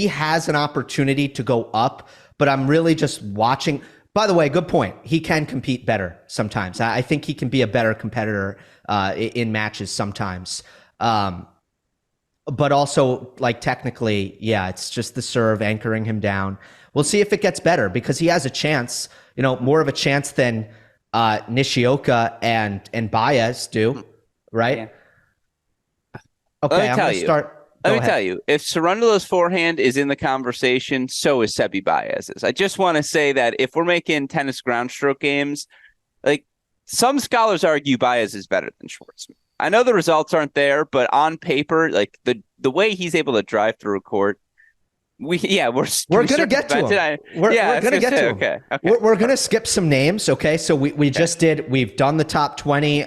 Speaker 1: has an opportunity to go up, but I'm really just watching. By the way, good point. He can compete better sometimes. I think he can be a better competitor in matches sometimes. But also, like, technically, yeah, it's just the serve anchoring him down. We'll see if it gets better because he has a chance, more of a chance than Nishioka and Baez do, right?
Speaker 2: Yeah.
Speaker 1: Okay, I'm going to start.
Speaker 2: Let me tell you, if Cerundolo's forehand is in the conversation, so is Sebi Baez's. I just want to say that if we're making tennis ground stroke games, like, some scholars argue Baez is better than Schwartzman. I know the results aren't there, but on paper, like the way he's able to drive through a court, we're going to get to him. We're going to get to him. Okay.
Speaker 1: We're going to skip some names. Okay. So we've done the top 20.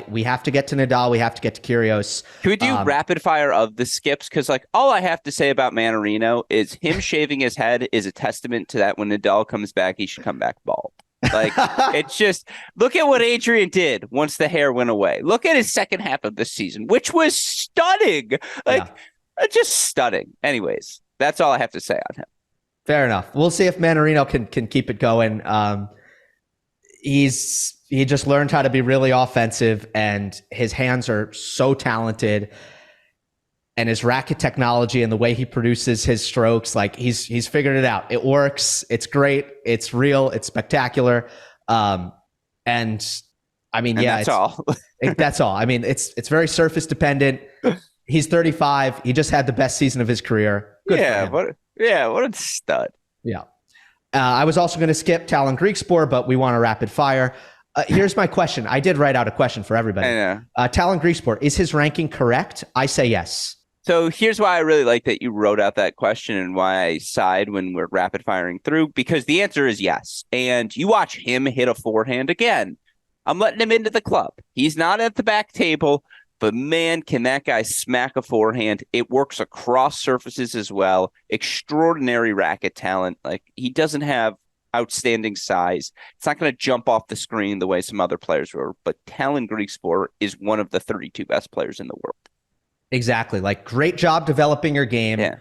Speaker 1: We have to get to Nadal. We have to get to Kyrgios.
Speaker 2: Can we do rapid fire of the skips? Cause like all I have to say about Mannarino is him shaving his head is a testament to that. When Nadal comes back, he should come back bald. Like, it's just, look at what Adrian did once the hair went away. Look at his second half of the season, which was stunning. Like, just stunning. Anyways. That's all I have to say on him.
Speaker 1: Fair enough. We'll see if Mannarino can keep it going. He just learned how to be really offensive, and his hands are so talented. And his racket technology and the way he produces his strokes, like he's figured it out. It works. It's great. It's real. It's spectacular. And I mean,
Speaker 2: that's all.
Speaker 1: That's all. I mean, it's very surface dependent. He's 35. He just had the best season of his career. Good for him.
Speaker 2: What a stud.
Speaker 1: Yeah. I was also going to skip Tallon Griekspoor, but we want a rapid fire. Here's my question. I did write out a question for everybody.
Speaker 2: I know.
Speaker 1: Tallon Griekspoor, is his ranking correct? I say yes.
Speaker 2: So here's why I really like that you wrote out that question and why I side when we're rapid firing through, because the answer is yes. And you watch him hit a forehand again. I'm letting him into the club. He's not at the back table, but man, can that guy smack a forehand. It works across surfaces as well. Extraordinary racket talent. Like, he doesn't have outstanding size. It's not going to jump off the screen the way some other players were, but Tallon Griekspoor is one of the 32 best players in the world.
Speaker 1: Exactly. Like, great job developing your game.
Speaker 2: Yeah.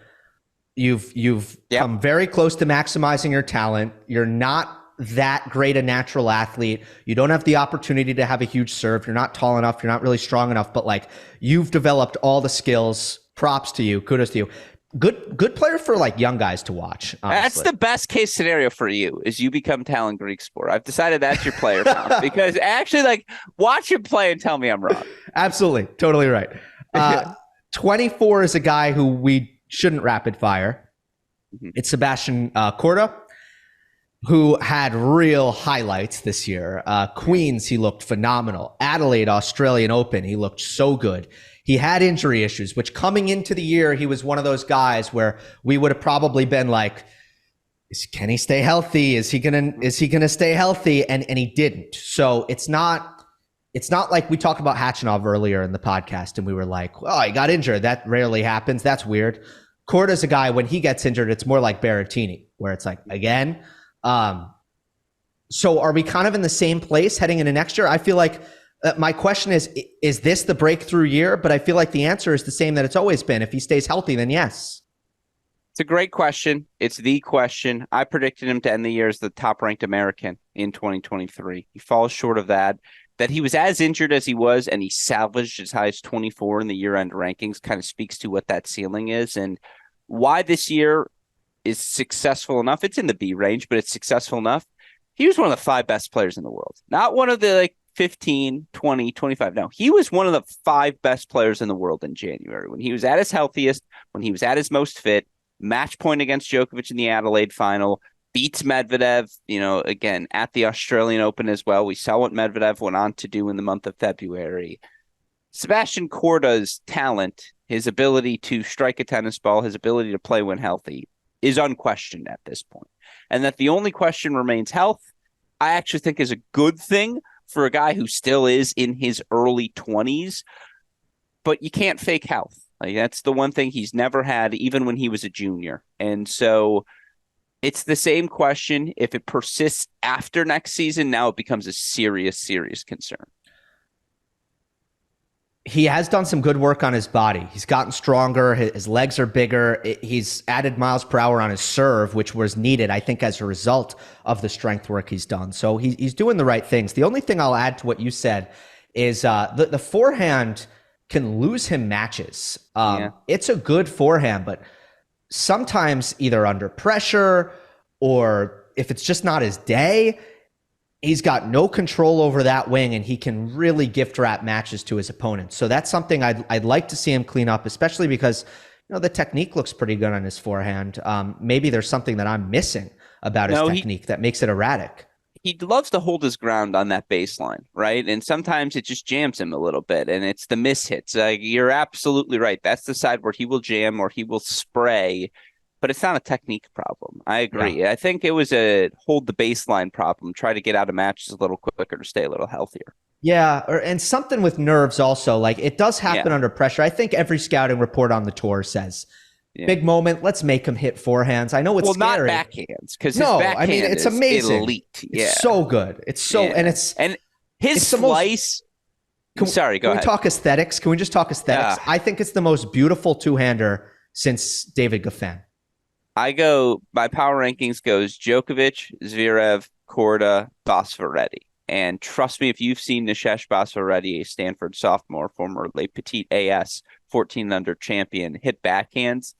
Speaker 1: You've come very close to maximizing your talent. You're not that great a natural athlete. You don't have the opportunity to have a huge serve. You're not tall enough. You're not really strong enough, but like, you've developed all the skills. Props to you. Kudos to you. Good player for like young guys to watch. Honestly.
Speaker 2: That's the best case scenario for you, is you become Tallon Griekspoor. I've decided that's your player comp, because actually, like, watch him play and tell me I'm wrong.
Speaker 1: Absolutely. Totally right. 24 is a guy who we shouldn't rapid fire. It's Sebastian Korda, who had real highlights this year. Queens, he looked phenomenal. Adelaide, Australian Open, he looked so good. He had injury issues, which coming into the year, he was one of those guys where we would have probably been like, can he stay healthy? Is he gonna stay healthy? And he didn't. So it's not like we talked about Khachanov earlier in the podcast and we were like, oh, he got injured. That rarely happens. That's weird. Korda's a guy, when he gets injured, it's more like Berrettini, where it's like, again. So are we kind of in the same place heading into next year? I feel like my question is this the breakthrough year? But I feel like the answer is the same that it's always been. If he stays healthy, then yes.
Speaker 2: It's a great question. It's the question. I predicted him to end the year as the top-ranked American in 2023. He falls short of that. That he was as injured as he was, and he salvaged as high as 24 in the year-end rankings, kind of speaks to what that ceiling is and why this year is successful enough. It's in the B range, but it's successful enough. He was one of the 5 best players in the world. Not one of the like 15, 20, 25. No, he was one of the 5 best players in the world in January when he was at his healthiest, when he was at his most fit. Match point against Djokovic in the Adelaide final. Beats Medvedev, again, at the Australian Open as well. We saw what Medvedev went on to do in the month of February. Sebastian Korda's talent, his ability to strike a tennis ball, his ability to play when healthy, is unquestioned at this point. And that the only question remains health, I actually think is a good thing for a guy who still is in his early 20s. But you can't fake health. Like, that's the one thing he's never had, even when he was a junior. And so it's the same question. If it persists after next season, now it becomes a serious, serious concern.
Speaker 1: He has done some good work on his body. He's gotten stronger. His legs are bigger. He's added miles per hour on his serve, which was needed, I think, as a result of the strength work he's done. So he's doing the right things. The only thing I'll add to what you said is the forehand can lose him matches. It's a good forehand, but sometimes either under pressure or if it's just not his day, he's got no control over that wing and he can really gift wrap matches to his opponents. So that's something I'd like to see him clean up, especially because the technique looks pretty good on his forehand. Maybe there's something that I'm missing about his technique that makes it erratic.
Speaker 2: He loves to hold his ground on that baseline, right? And sometimes it just jams him a little bit, and it's the mishits. You're absolutely right. That's the side where he will jam or he will spray, but it's not a technique problem. I agree. Yeah. I think it was a hold the baseline problem, try to get out of matches a little quicker to stay a little healthier.
Speaker 1: Yeah, and something with nerves also. Like, it does happen under pressure. I think every scouting report on the tour says, big moment, let's make him hit forehands. I know it's scary.
Speaker 2: Not backhands, because his backhand
Speaker 1: it's amazing.
Speaker 2: Elite.
Speaker 1: It's so good. It's so and
Speaker 2: his slice. Sorry, go ahead.
Speaker 1: Can we talk aesthetics? Can we just talk aesthetics? I think it's the most beautiful two-hander since David Goffin.
Speaker 2: My power rankings goes Djokovic, Zverev, Korda, Basvaretti. And trust me, if you've seen Nishesh Basvaretti, a Stanford sophomore, formerly Petite AS, 14 under champion, hit backhands,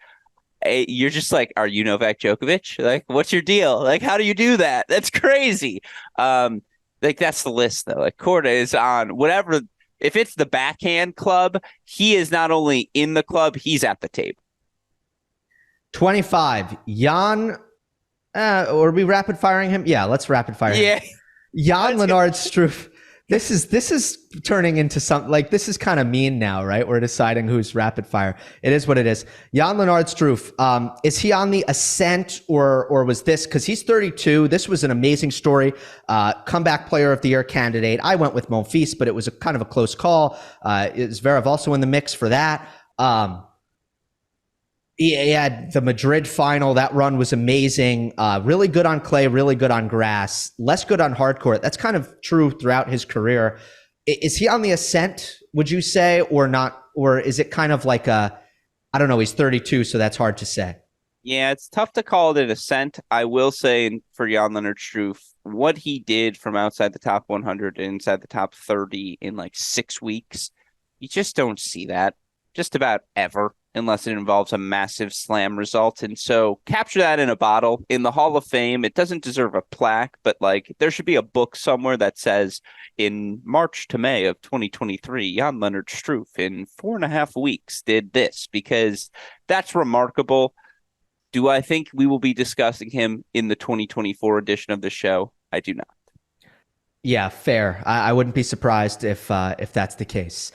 Speaker 2: you're just like, are you Novak Djokovic? Like, what's your deal? Like, how do you do that? That's crazy. Like, that's the list, though. Like, Korda is on whatever. If it's the backhand club, he is not only in the club, he's at the table.
Speaker 1: 25. Jan, are we rapid firing him? Yeah, let's rapid fire him. Jan-Lennard Struff. This is turning into something like, this is kind of mean now, right? We're deciding who's rapid fire. It is what it is. Jan-Lennard Struff. Is he on the ascent or was this, because he's 32. This was an amazing story. Comeback player of the year candidate. I went with Monfils, but it was kind of a close call. Is Zverev also in the mix for that? He had the Madrid final. That run was amazing. Really good on clay, really good on grass, less good on hard court. That's kind of true throughout his career. Is he on the ascent, would you say, or not? Or is it kind of like I don't know, he's 32, so that's hard to say.
Speaker 2: Yeah, it's tough to call it an ascent. I will say for Jan-Lennard Struff, what he did from outside the top 100 and inside the top 30 in like 6 weeks, you just don't see that just about ever, unless it involves a massive slam result. And so capture that in a bottle. In the Hall of Fame, it doesn't deserve a plaque, but like there should be a book somewhere that says in March to May of 2023, Jan-Lennard Struff in 4.5 weeks did this, because that's remarkable. Do I think we will be discussing him in the 2024 edition of the show? I do not.
Speaker 1: Yeah, fair. I wouldn't be surprised if that's the case.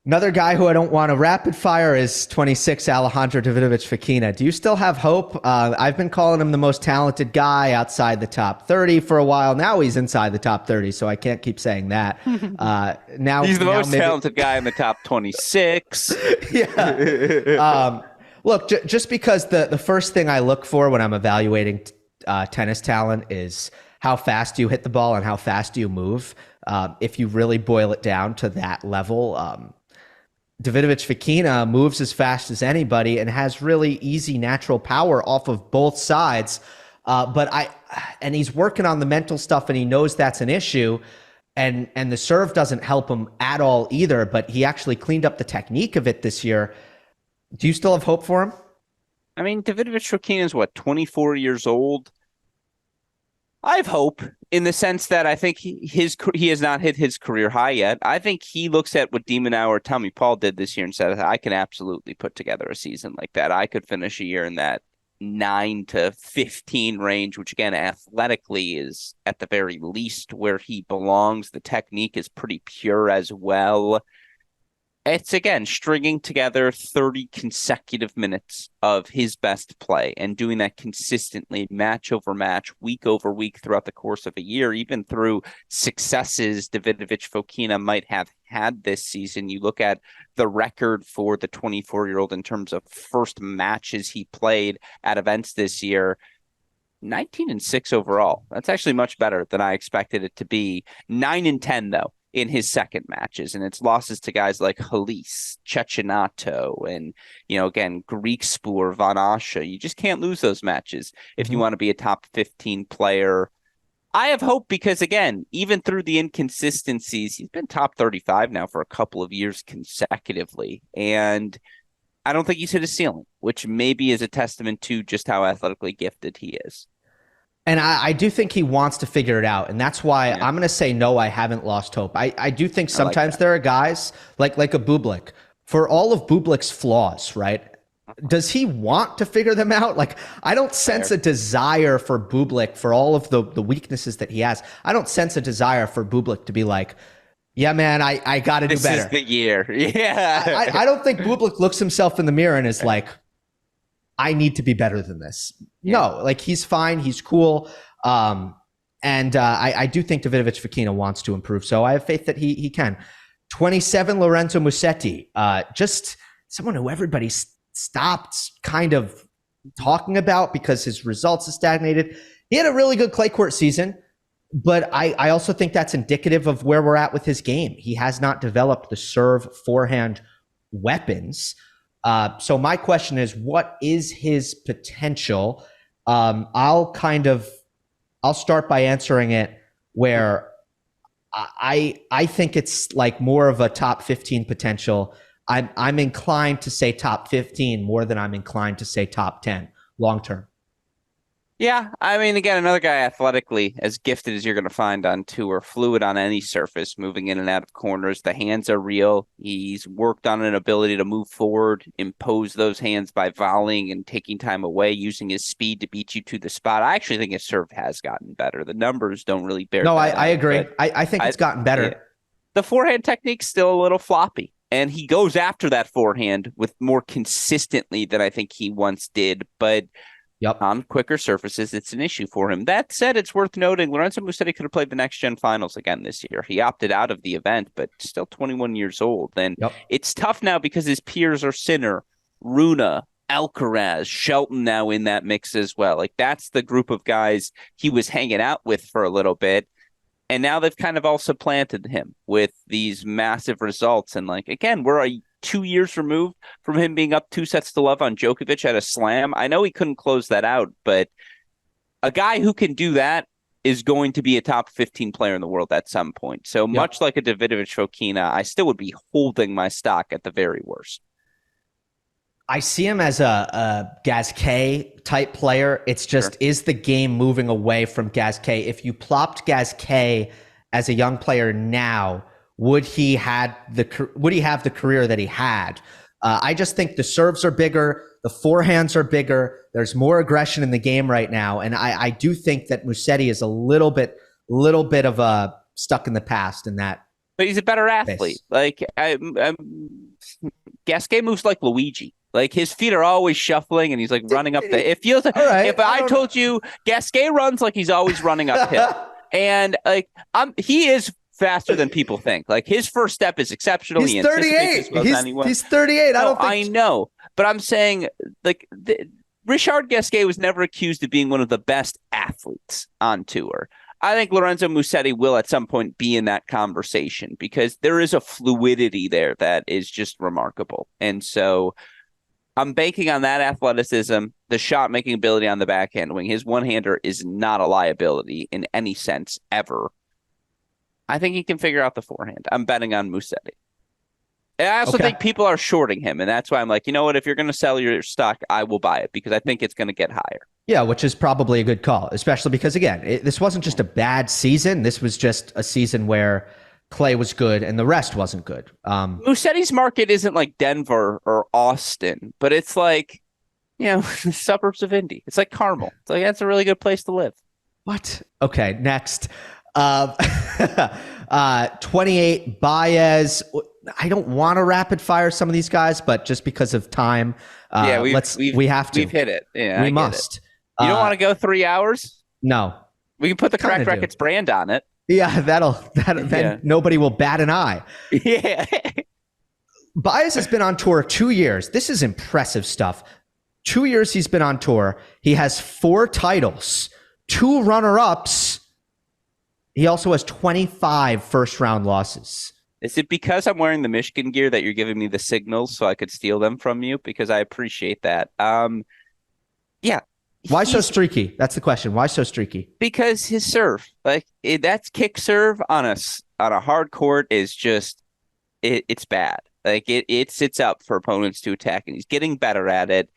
Speaker 1: Another guy who I don't want to rapid fire is 26, Alejandro Davidovich Fokina. Do you still have hope? I've been calling him the most talented guy outside the top 30 for a while. Now he's inside the top 30, so I can't keep saying that. Now
Speaker 2: he's the most talented guy in the top 26.
Speaker 1: Yeah. Look, just because the first thing I look for when I'm evaluating tennis talent is how fast do you hit the ball and how fast do you move. If you really boil it down to that level, Davidovich Fokina moves as fast as anybody and has really easy natural power off of both sides. And he's working on the mental stuff, and he knows that's an issue. And the serve doesn't help him at all either, but he actually cleaned up the technique of it this year. Do you still have hope for him?
Speaker 2: I mean, Davidovich Fokina is 24 years old. I have hope in the sense that I think he has not hit his career high yet. I think he looks at what Demonau or Tommy Paul did this year and said, I can absolutely put together a season like that. I could finish a year in that 9 to 15 range, which again, athletically is at the very least where he belongs. The technique is pretty pure as well. It's, again, stringing together 30 consecutive minutes of his best play and doing that consistently, match over match, week over week throughout the course of a year, even through successes Davidovich Fokina might have had this season. You look at the record for the 24-year-old in terms of first matches he played at events this year, 19-6 overall. That's actually much better than I expected it to be. 9-10, though, in his second matches, and it's losses to guys like Halis, Cecchinato, and, again, Griekspoor, Van Asche. You just can't lose those matches if you want to be a top 15 player. I have hope because, again, even through the inconsistencies, he's been top 35 now for a couple of years consecutively, and I don't think he's hit a ceiling, which maybe is a testament to just how athletically gifted he is.
Speaker 1: And I do think he wants to figure it out. And that's why I'm going to say, no, I haven't lost hope. I do think sometimes there are guys like a Bublik. For all of Bublik's flaws, right? Does he want to figure them out? Like, I don't sense a desire for Bublik, for all of the weaknesses that he has. I don't sense a desire for Bublik to be like, yeah, man, I got to do better.
Speaker 2: This is the year. Yeah.
Speaker 1: I don't think Bublik looks himself in the mirror and is like, I need to be better than this. Yeah. No, like, he's fine. He's cool. I do think Davidovich Fokina wants to improve. So I have faith that he can. 27, Lorenzo Musetti. Just someone who everybody stopped kind of talking about because his results have stagnated. He had a really good clay court season, but I also think that's indicative of where we're at with his game. He has not developed the serve forehand weapons. So my question is, what is his potential? I'll start by answering it where I think it's like more of a top 15 potential. I'm inclined to say top 15 more than I'm inclined to say top 10 long term.
Speaker 2: Yeah, I mean, again, another guy athletically as gifted as you're going to find on tour, fluid on any surface, moving in and out of corners. The hands are real. He's worked on an ability to move forward, impose those hands by volleying and taking time away, using his speed to beat you to the spot. I actually think his serve has gotten better. The numbers don't really bear
Speaker 1: No,
Speaker 2: that
Speaker 1: I
Speaker 2: out,
Speaker 1: agree. I think it's gotten better.
Speaker 2: Yeah. The forehand technique's still a little floppy, and he goes after that forehand with more consistently than I think he once did, but
Speaker 1: yep.
Speaker 2: On quicker surfaces, it's an issue for him. That said, it's worth noting Lorenzo Musetti could have played the next gen finals again this year. He opted out of the event, but still 21 years old. And It's tough now because his peers are Sinner, Runa, Alcaraz, Shelton now in that mix as well. Like, that's the group of guys he was hanging out with for a little bit. And now they've kind of all supplanted him with these massive results. And like, again, we're 2 years removed from him being up 2-0 on Djokovic at a slam. I know he couldn't close that out, but a guy who can do that is going to be a top 15 player in the world at some point. So much like a Davidovich Fokina, I still would be holding my stock at the very worst.
Speaker 1: I see him as a Gasquet type player. It's just, is the game moving away from Gasquet? If you plopped Gasquet as a young player now, would he have the career that he had? I just think the serves are bigger, the forehands are bigger. There's more aggression in the game right now, and I do think that Musetti is a little bit of a stuck in the past in that.
Speaker 2: But he's a better athlete.
Speaker 1: Base.
Speaker 2: Like Gasquet moves like Luigi. Like, his feet are always shuffling, and he's like running up the. It feels like if I told you Gasquet runs like he's always running uphill, and like he is faster than people think. Like, his first step is exceptional.
Speaker 1: He's 38. He's 38.
Speaker 2: I know, but I'm saying like Richard Gasquet was never accused of being one of the best athletes on tour. I think Lorenzo Musetti will at some point be in that conversation because there is a fluidity there that is just remarkable. And so I'm banking on that athleticism, the shot making ability on the backhand wing. His one-hander is not a liability in any sense ever. I think he can figure out the forehand. I'm betting on Musetti. And I also think people are shorting him, and that's why I'm like, you know what? If you're going to sell your stock, I will buy it because I think it's going to get higher.
Speaker 1: Yeah, which is probably a good call, especially because, again, this wasn't just a bad season. This was just a season where Clay was good and the rest wasn't good.
Speaker 2: Musetti's market isn't like Denver or Austin, but it's like, the suburbs of Indy. It's like Carmel. It's like, that's a really good place to live.
Speaker 1: What? Okay, next. 28, Baez. I don't want to rapid fire some of these guys, but just because of time, we have to.
Speaker 2: We've hit it. Yeah,
Speaker 1: we must.
Speaker 2: You don't want to go 3 hours?
Speaker 1: No.
Speaker 2: We can put the Cracked Racquets brand on it.
Speaker 1: Yeah, then nobody will bat an eye.
Speaker 2: Yeah.
Speaker 1: Baez has been on tour 2 years. This is impressive stuff. 2 years he's been on tour. He has 4 titles, 2 runner-ups. He also has 25 first-round losses.
Speaker 2: Is it because I'm wearing the Michigan gear that you're giving me the signals so I could steal them from you? Because I appreciate that. Yeah.
Speaker 1: Why so streaky? That's the question. Why so streaky?
Speaker 2: Because his serve, that's kick serve on a hard court is just it's bad. Like it sits up for opponents to attack, and he's getting better at it.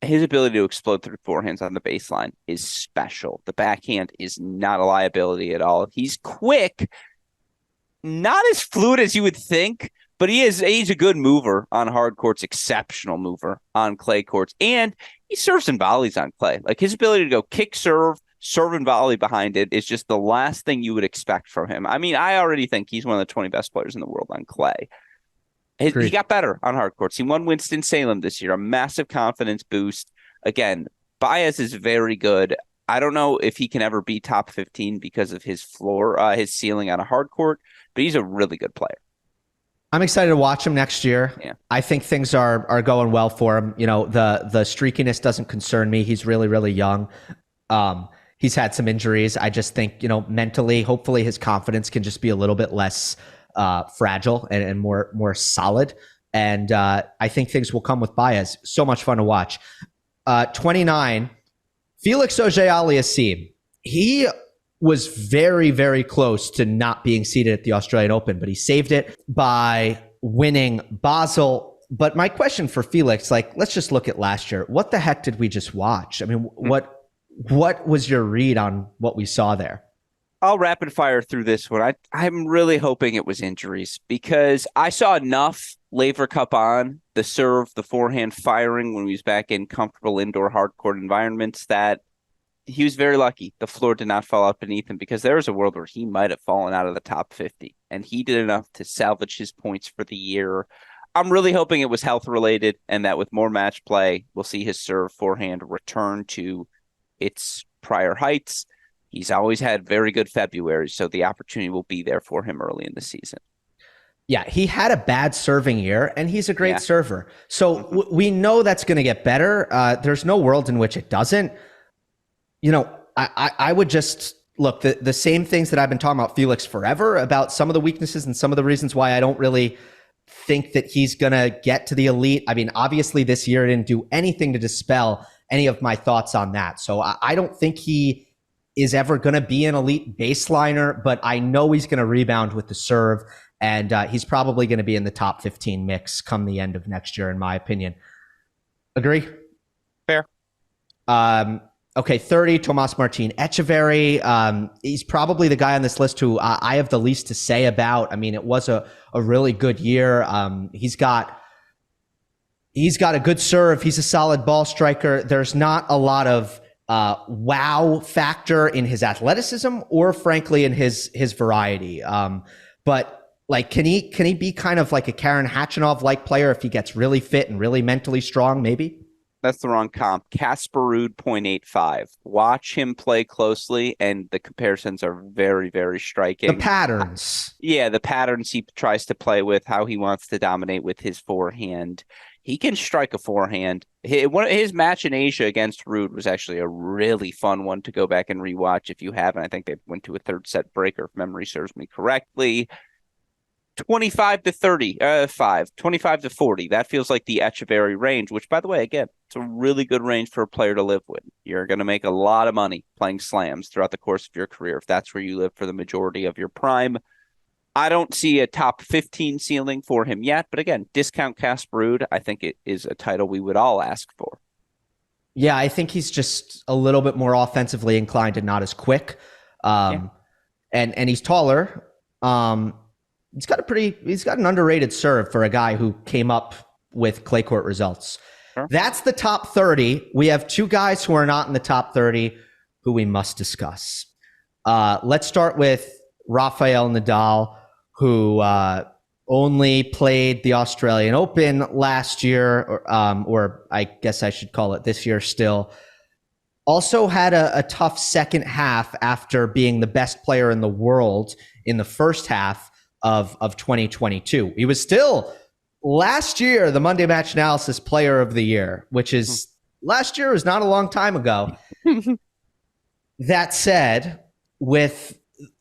Speaker 2: His ability to explode through forehands on the baseline is special. The backhand is not a liability at all. He's quick, not as fluid as you would think, but he's a good mover on hard courts, exceptional mover on clay courts, and he serves and volleys on clay. Like, his ability to go kick serve and volley behind it is just the last thing you would expect from him. I mean, I already think he's one of the 20 best players in the world on clay. He got better on hard courts. He won Winston-Salem this year, a massive confidence boost. Again, Baez is very good. I don't know if he can ever be top 15 because of his his ceiling on a hard court, but he's a really good player.
Speaker 1: I'm excited to watch him next year.
Speaker 2: Yeah.
Speaker 1: I think things are going well for him. The streakiness doesn't concern me. He's really, really young. He's had some injuries. I just think, mentally, hopefully his confidence can just be a little bit less fragile and more solid. And I think things will come with Baez. So much fun to watch. 29, Felix Auger-Aliassime. He was very, very close to not being seated at the Australian Open, but he saved it by winning Basel. But my question for Felix, let's just look at last year. What the heck did we just watch? I mean, what was your read on what we saw there?
Speaker 2: I'll rapid fire through this one. I'm really hoping it was injuries because I saw enough Laver Cup on, the serve, the forehand firing when he was back in comfortable indoor hardcourt environments that he was very lucky. The floor did not fall out beneath him because there was a world where he might have fallen out of the top 50, and he did enough to salvage his points for the year. I'm really hoping it was health related and that with more match play, we'll see his serve forehand return to its prior heights. He's always had very good February, so the opportunity will be there for him early in the season.
Speaker 1: Yeah, he had a bad serving year, and he's a great server. So we know that's going to get better. There's no world in which it doesn't. You know, I would just look, the same things that I've been talking about Felix forever, about some of the weaknesses and some of the reasons why I don't really think that he's going to get to the elite. I mean, obviously this year didn't do anything to dispel any of my thoughts on that. So I don't think he is ever going to be an elite baseliner, but I know he's going to rebound with the serve, and he's probably going to be in the top 15 mix come the end of next year, in my opinion. Agree?
Speaker 2: Fair.
Speaker 1: Okay, 30, Tomas Martin Etcheverry. He's probably the guy on this list who I have the least to say about. I mean, it was a really good year. He's got a good serve. He's a solid ball striker. There's not a lot of wow factor in his athleticism or frankly in his variety. But can he be kind of like a Karen Khachanov like player if he gets really fit and really mentally strong? Maybe.
Speaker 2: That's the wrong comp. Casper Ruud 0.85. Watch him play closely, and the comparisons are very, very striking.
Speaker 1: The patterns.
Speaker 2: Yeah, the patterns he tries to play with, how he wants to dominate with his forehand. He can strike a forehand. His match in Asia against Ruud was actually a really fun one to go back and rewatch if you haven't. I think they went to a third set breaker, if memory serves me correctly. 25 to 35, 25 to 40. That feels like the Etcheverry range, which, by the way, again, it's a really good range for a player to live with. You're going to make a lot of money playing slams throughout the course of your career if that's where you live for the majority of your prime. I don't see a top 15 ceiling for him yet, but again, discount Casper Ruud. I think it is a title we would all ask for.
Speaker 1: Yeah, I think he's just a little bit more offensively inclined and not as quick. And he's taller. He's got an underrated serve for a guy who came up with clay court results. Sure. That's the top 30. We have two guys who are not in the top 30 who we must discuss. Let's start with Rafael Nadal, who only played the Australian Open last year, or I guess I should call it this year still. Also had a tough second half after being the best player in the world in the first half of 2022. He was still last year the Monday Match Analysis Player of the Year, which is last year was not a long time ago. That said, with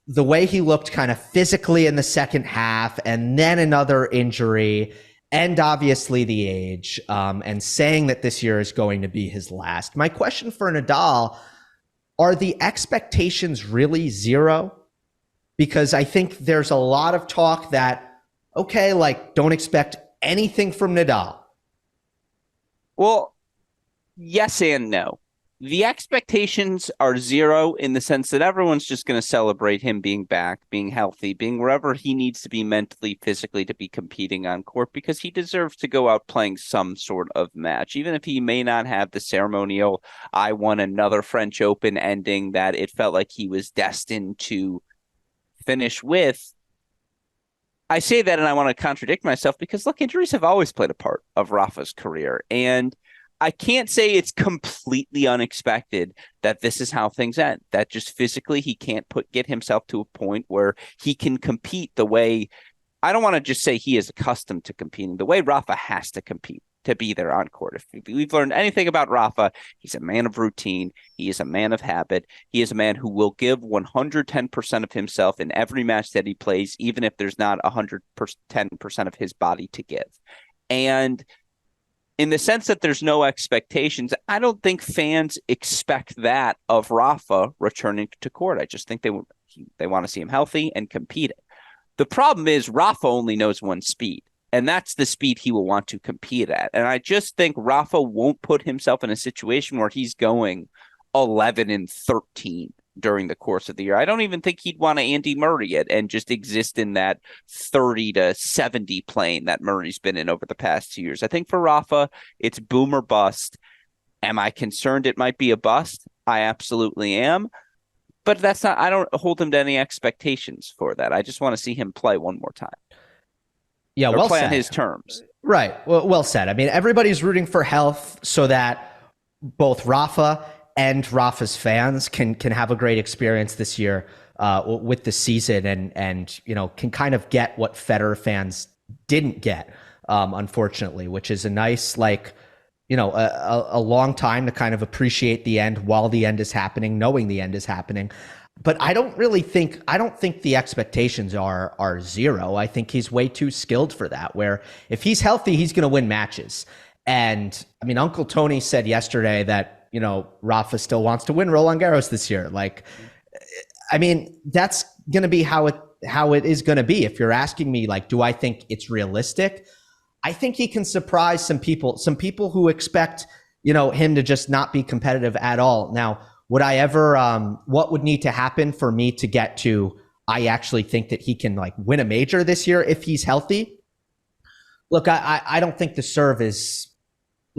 Speaker 1: the way he looked kind of physically in the second half and then another injury and obviously the age, and saying that this year is going to be his last, my question for Nadal, are the expectations really zero? Because I think there's a lot of talk that, okay, don't expect anything from Nadal.
Speaker 2: Well, yes and no. The expectations are zero in the sense that everyone's just going to celebrate him being back, being healthy, being wherever he needs to be mentally, physically to be competing on court, because he deserves to go out playing some sort of match, even if he may not have the ceremonial, I won another French Open ending that it felt like he was destined to finish with. I say that and I want to contradict myself because, look, injuries have always played a part of Rafa's career. And I can't say it's completely unexpected that this is how things end, that just physically he can't get himself to a point where he can compete the way, I don't want to just say he is accustomed to competing, the way Rafa has to compete to be there on court. If we've learned anything about Rafa, he's a man of routine. He is a man of habit. He is a man who will give 110% of himself in every match that he plays, even if there's not 110% of his body to give. And in the sense that there's no expectations, I don't think fans expect that of Rafa returning to court. I just think they want to see him healthy and competing. The problem is Rafa only knows one speed, and that's the speed he will want to compete at. And I just think Rafa won't put himself in a situation where he's going 11-13 during the course of the year. I don't even think he'd want to Andy Murray it and just exist in that 30-70 plane that Murray's been in over the past 2 years. I think for Rafa, it's boom or bust. Am I concerned it might be a bust? I absolutely am. But that's not, I don't hold him to any expectations for that. I just want to see him play one more time.
Speaker 1: Yeah,
Speaker 2: well play
Speaker 1: said.
Speaker 2: On his terms.
Speaker 1: Right. Well said. I mean, everybody's rooting for health so that both Rafa and Rafa's fans can have a great experience this year with the season and can kind of get what Federer fans didn't get, unfortunately, which is a nice, a long time to kind of appreciate the end while the end is happening, knowing the end is happening. But I don't think the expectations are zero. I think he's way too skilled for that, where if he's healthy, he's going to win matches. And I mean, Uncle Tony said yesterday that, Rafa still wants to win Roland Garros this year. That's going to be how it is going to be. If you're asking me, do I think it's realistic? I think he can surprise some people who expect, him to just not be competitive at all. Now, would I ever, what would need to happen for me to get to, I actually think that he can win a major this year if he's healthy? Look, I don't think the serve is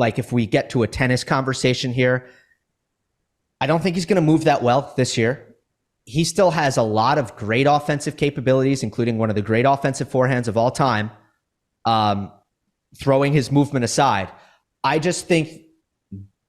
Speaker 1: if we get to a tennis conversation here, I don't think he's going to move that well this year. He still has a lot of great offensive capabilities, including one of the great offensive forehands of all time. Throwing his movement aside, I just think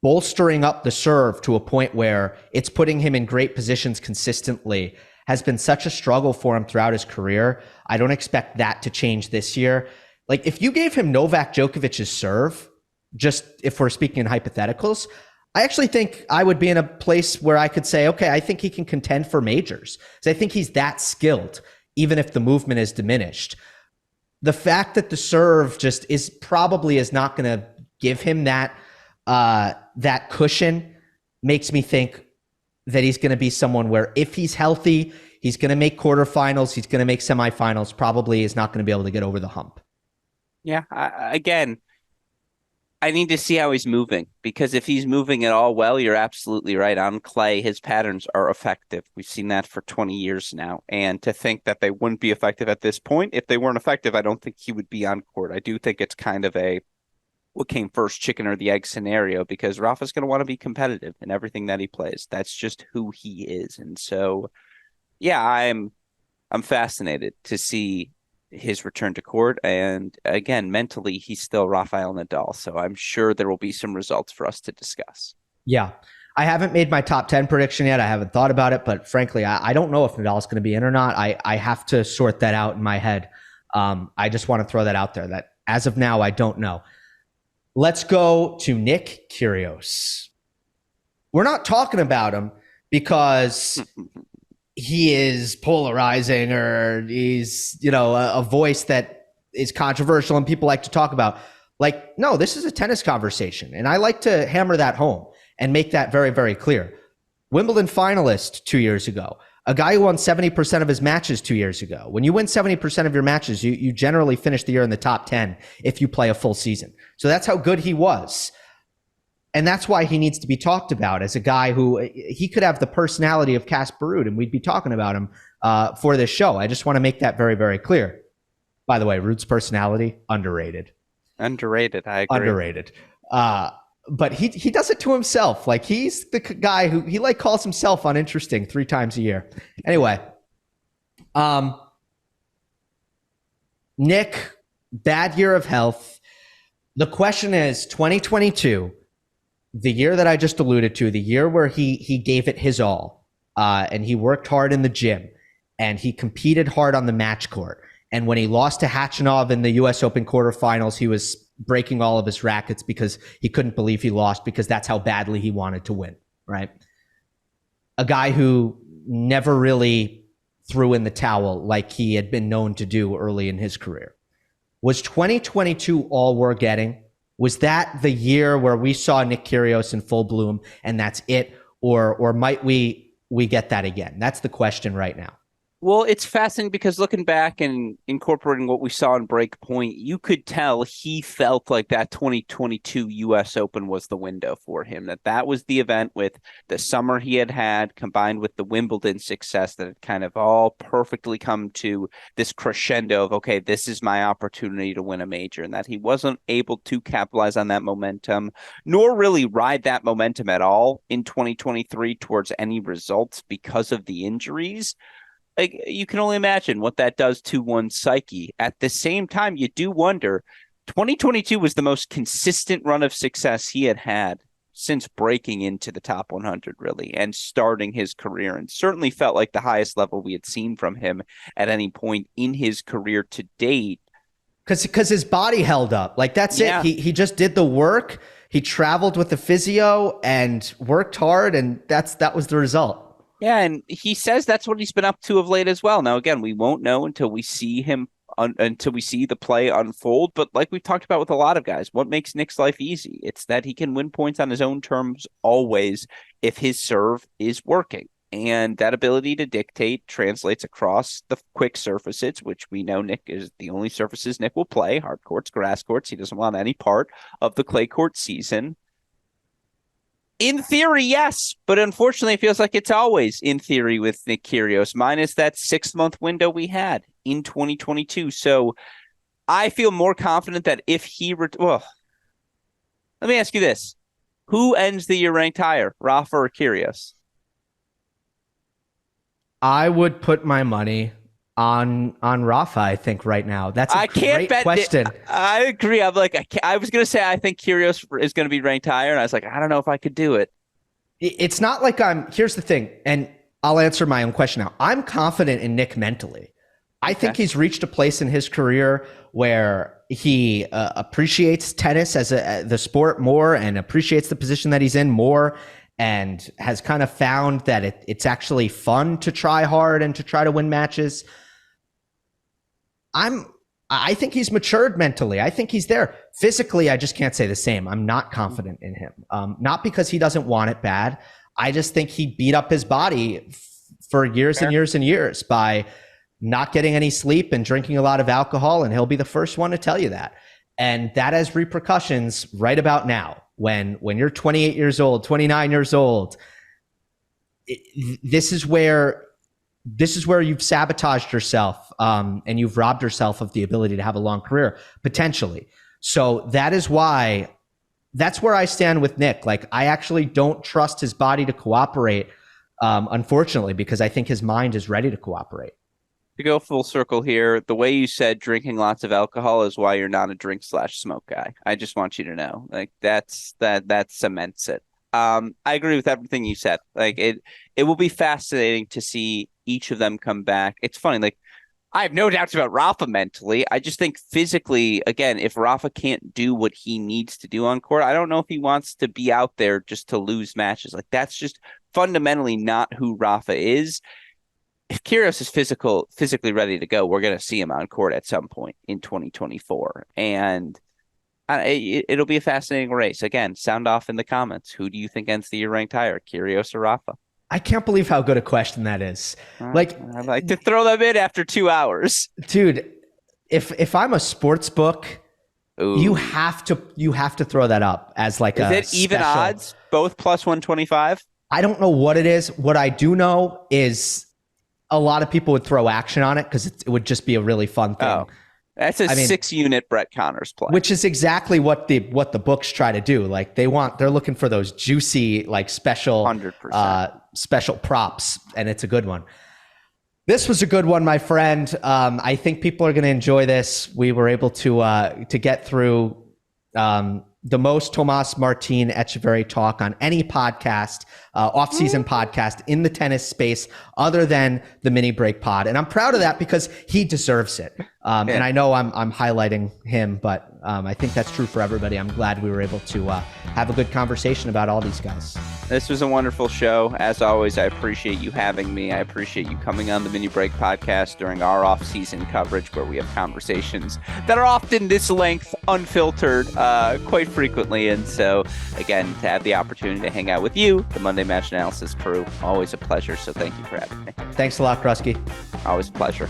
Speaker 1: bolstering up the serve to a point where it's putting him in great positions consistently has been such a struggle for him throughout his career. I don't expect that to change this year. If you gave him Novak Djokovic's serve, just if we're speaking in hypotheticals, I actually think I would be in a place where I could say, okay, I think he can contend for majors. So I think he's that skilled, even if the movement is diminished. The fact that the serve just is not going to give him that cushion makes me think that he's going to be someone where if he's healthy, he's going to make quarterfinals, he's going to make semifinals, probably is not going to be able to get over the hump.
Speaker 2: Yeah, I need to see how he's moving, because if he's moving at all well, you're absolutely right. On clay, his patterns are effective. We've seen that for 20 years now. And to think that they wouldn't be effective at this point, if they weren't effective, I don't think he would be on court. I do think it's kind of a what came first, chicken or the egg scenario, because Rafa's going to want to be competitive in everything that he plays. That's just who he is. And so, yeah, I'm fascinated to see his return to court. And again, mentally, he's still Rafael Nadal. So I'm sure there will be some results for us to discuss.
Speaker 1: Yeah. I haven't made my top 10 prediction yet. I haven't thought about it, but frankly, I don't know if Nadal's going to be in or not. I have to sort that out in my head. I just want to throw that out there that as of now, I don't know. Let's go to Nick Kyrgios. We're not talking about him because he is polarizing or he's, a voice that is controversial and people like to talk about. No, this is a tennis conversation. And I like to hammer that home and make that very, very clear. Wimbledon finalist 2 years ago, a guy who won 70% of his matches 2 years ago. When you win 70% of your matches, you generally finish the year in the top 10 if you play a full season. So that's how good he was. And that's why he needs to be talked about as a guy who he could have the personality of Casper Ruud, and we'd be talking about him for this show. I just want to make that very, very clear. By the way, Ruud's personality, underrated.
Speaker 2: Underrated, I agree.
Speaker 1: Underrated. But he does it to himself. He's the guy who he calls himself uninteresting 3 times a year. Anyway, Nick, bad year of health. The question is 2022. The year that I just alluded to, the year where he gave it his all, and he worked hard in the gym, and he competed hard on the match court. And when he lost to Khachanov in the U.S. Open quarterfinals, he was breaking all of his rackets because he couldn't believe he lost, because that's how badly he wanted to win, right? A guy who never really threw in the towel like he had been known to do early in his career. Was 2022 all we're getting? Was that the year where we saw Nick Kyrgios in full bloom and that's it? Or might we get that again? That's the question right now.
Speaker 2: Well, it's fascinating because looking back and incorporating what we saw in Breakpoint, you could tell he felt like that 2022 U.S. Open was the window for him, that was the event with the summer he had combined with the Wimbledon success that had kind of all perfectly come to this crescendo of, okay, this is my opportunity to win a major, and that he wasn't able to capitalize on that momentum, nor really ride that momentum at all in 2023 towards any results because of the injuries. Like, you can only imagine what that does to one's psyche. At the same time, you do wonder, 2022 was the most consistent run of success he had since breaking into the top 100, really, and starting his career, and certainly felt like the highest level we had seen from him at any point in his career to date.
Speaker 1: Because his body held up. Like, that's it. He just did the work. He traveled with the physio and worked hard, and that was the result.
Speaker 2: Yeah, and he says that's what he's been up to of late as well. Now, again, we won't know until we see him, until we see the play unfold. But like we've talked about with a lot of guys, what makes Nick's life easy? It's that he can win points on his own terms always if his serve is working. And that ability to dictate translates across the quick surfaces, which we know Nick is the only surfaces Nick will play, hard courts, grass courts. He doesn't want any part of the clay court season. In theory, yes, but unfortunately, it feels like it's always in theory with Nick Kyrgios, minus that 6-month window we had in 2022. So I feel more confident that if he... let me ask you this. Who ends the year ranked higher, Rafa or Kyrgios?
Speaker 1: I would put my money on Rafa, I think, right now. That's a great question.
Speaker 2: I agree. I'm like, I was going to say I think Kyrgios is going to be ranked higher, and I was like, I don't know if I could do it.
Speaker 1: It's not like here's the thing, and I'll answer my own question now. I'm confident in Nick mentally. I think he's reached a place in his career where he appreciates tennis as the sport more and appreciates the position that he's in more, and has kind of found that it's actually fun to try hard and to try to win matches. I think he's matured mentally. I think he's there. Physically, I just can't say the same. I'm not confident in him. Not because he doesn't want it bad. I just think he beat up his body for years and years and years by not getting any sleep and drinking a lot of alcohol, and he'll be the first one to tell you that. And that has repercussions right about now. When you're 28 years old, 29 years old, this is where you've sabotaged yourself, and you've robbed yourself of the ability to have a long career, potentially. So that's where I stand with Nick. Like, I actually don't trust his body to cooperate, unfortunately, because I think his mind is ready to cooperate.
Speaker 2: To go full circle here, the way you said drinking lots of alcohol is why you're not a drink/smoke guy. I just want you to know, like, that cements it. I agree with everything you said. Like, it will be fascinating to see each of them come back. It's funny, like, I have no doubts about Rafa mentally. I just think physically, again, if Rafa can't do what he needs to do on court, I don't know if he wants to be out there just to lose matches. Like, that's just fundamentally not who Rafa is. If Kyrgios is physically ready to go, we're going to see him on court at some point in 2024. And it'll be a fascinating race. Again, sound off in the comments. Who do you think ends the year ranked higher, Kyrgios or Rafa?
Speaker 1: I can't believe how good a question that is. Like,
Speaker 2: I like to throw them in after 2 hours.
Speaker 1: Dude, if I'm a sports book, you have to throw that up as like a
Speaker 2: Is it even odds? Both plus 125?
Speaker 1: I don't know what it is. What I do know is a lot of people would throw action on it because it would just be a really fun thing. Oh,
Speaker 2: that's a 6-unit Brett Connors play,
Speaker 1: which is exactly what the books try to do. Like, they're looking for those juicy, like, special 100%. Special props, and it's a good one. This was a good one, my friend. I think people are going to enjoy this. We were able to get through the most Tomas, Martin, Etcheverry talk on any podcast off-season podcast in the tennis space other than the Mini Break Pod. And I'm proud of that because he deserves it. And I know I'm highlighting him, but I think that's true for everybody. I'm glad we were able to have a good conversation about all these guys.
Speaker 2: This was a wonderful show. As always, I appreciate you having me. I appreciate you coming on the Mini Break Podcast during our off-season coverage where we have conversations that are often this length, unfiltered, quite frequently. And so, again, to have the opportunity to hang out with you, the Monday Match Analysis crew, always a pleasure. So thank you for having me.
Speaker 1: Thanks a lot, Grusky.
Speaker 2: Always a pleasure.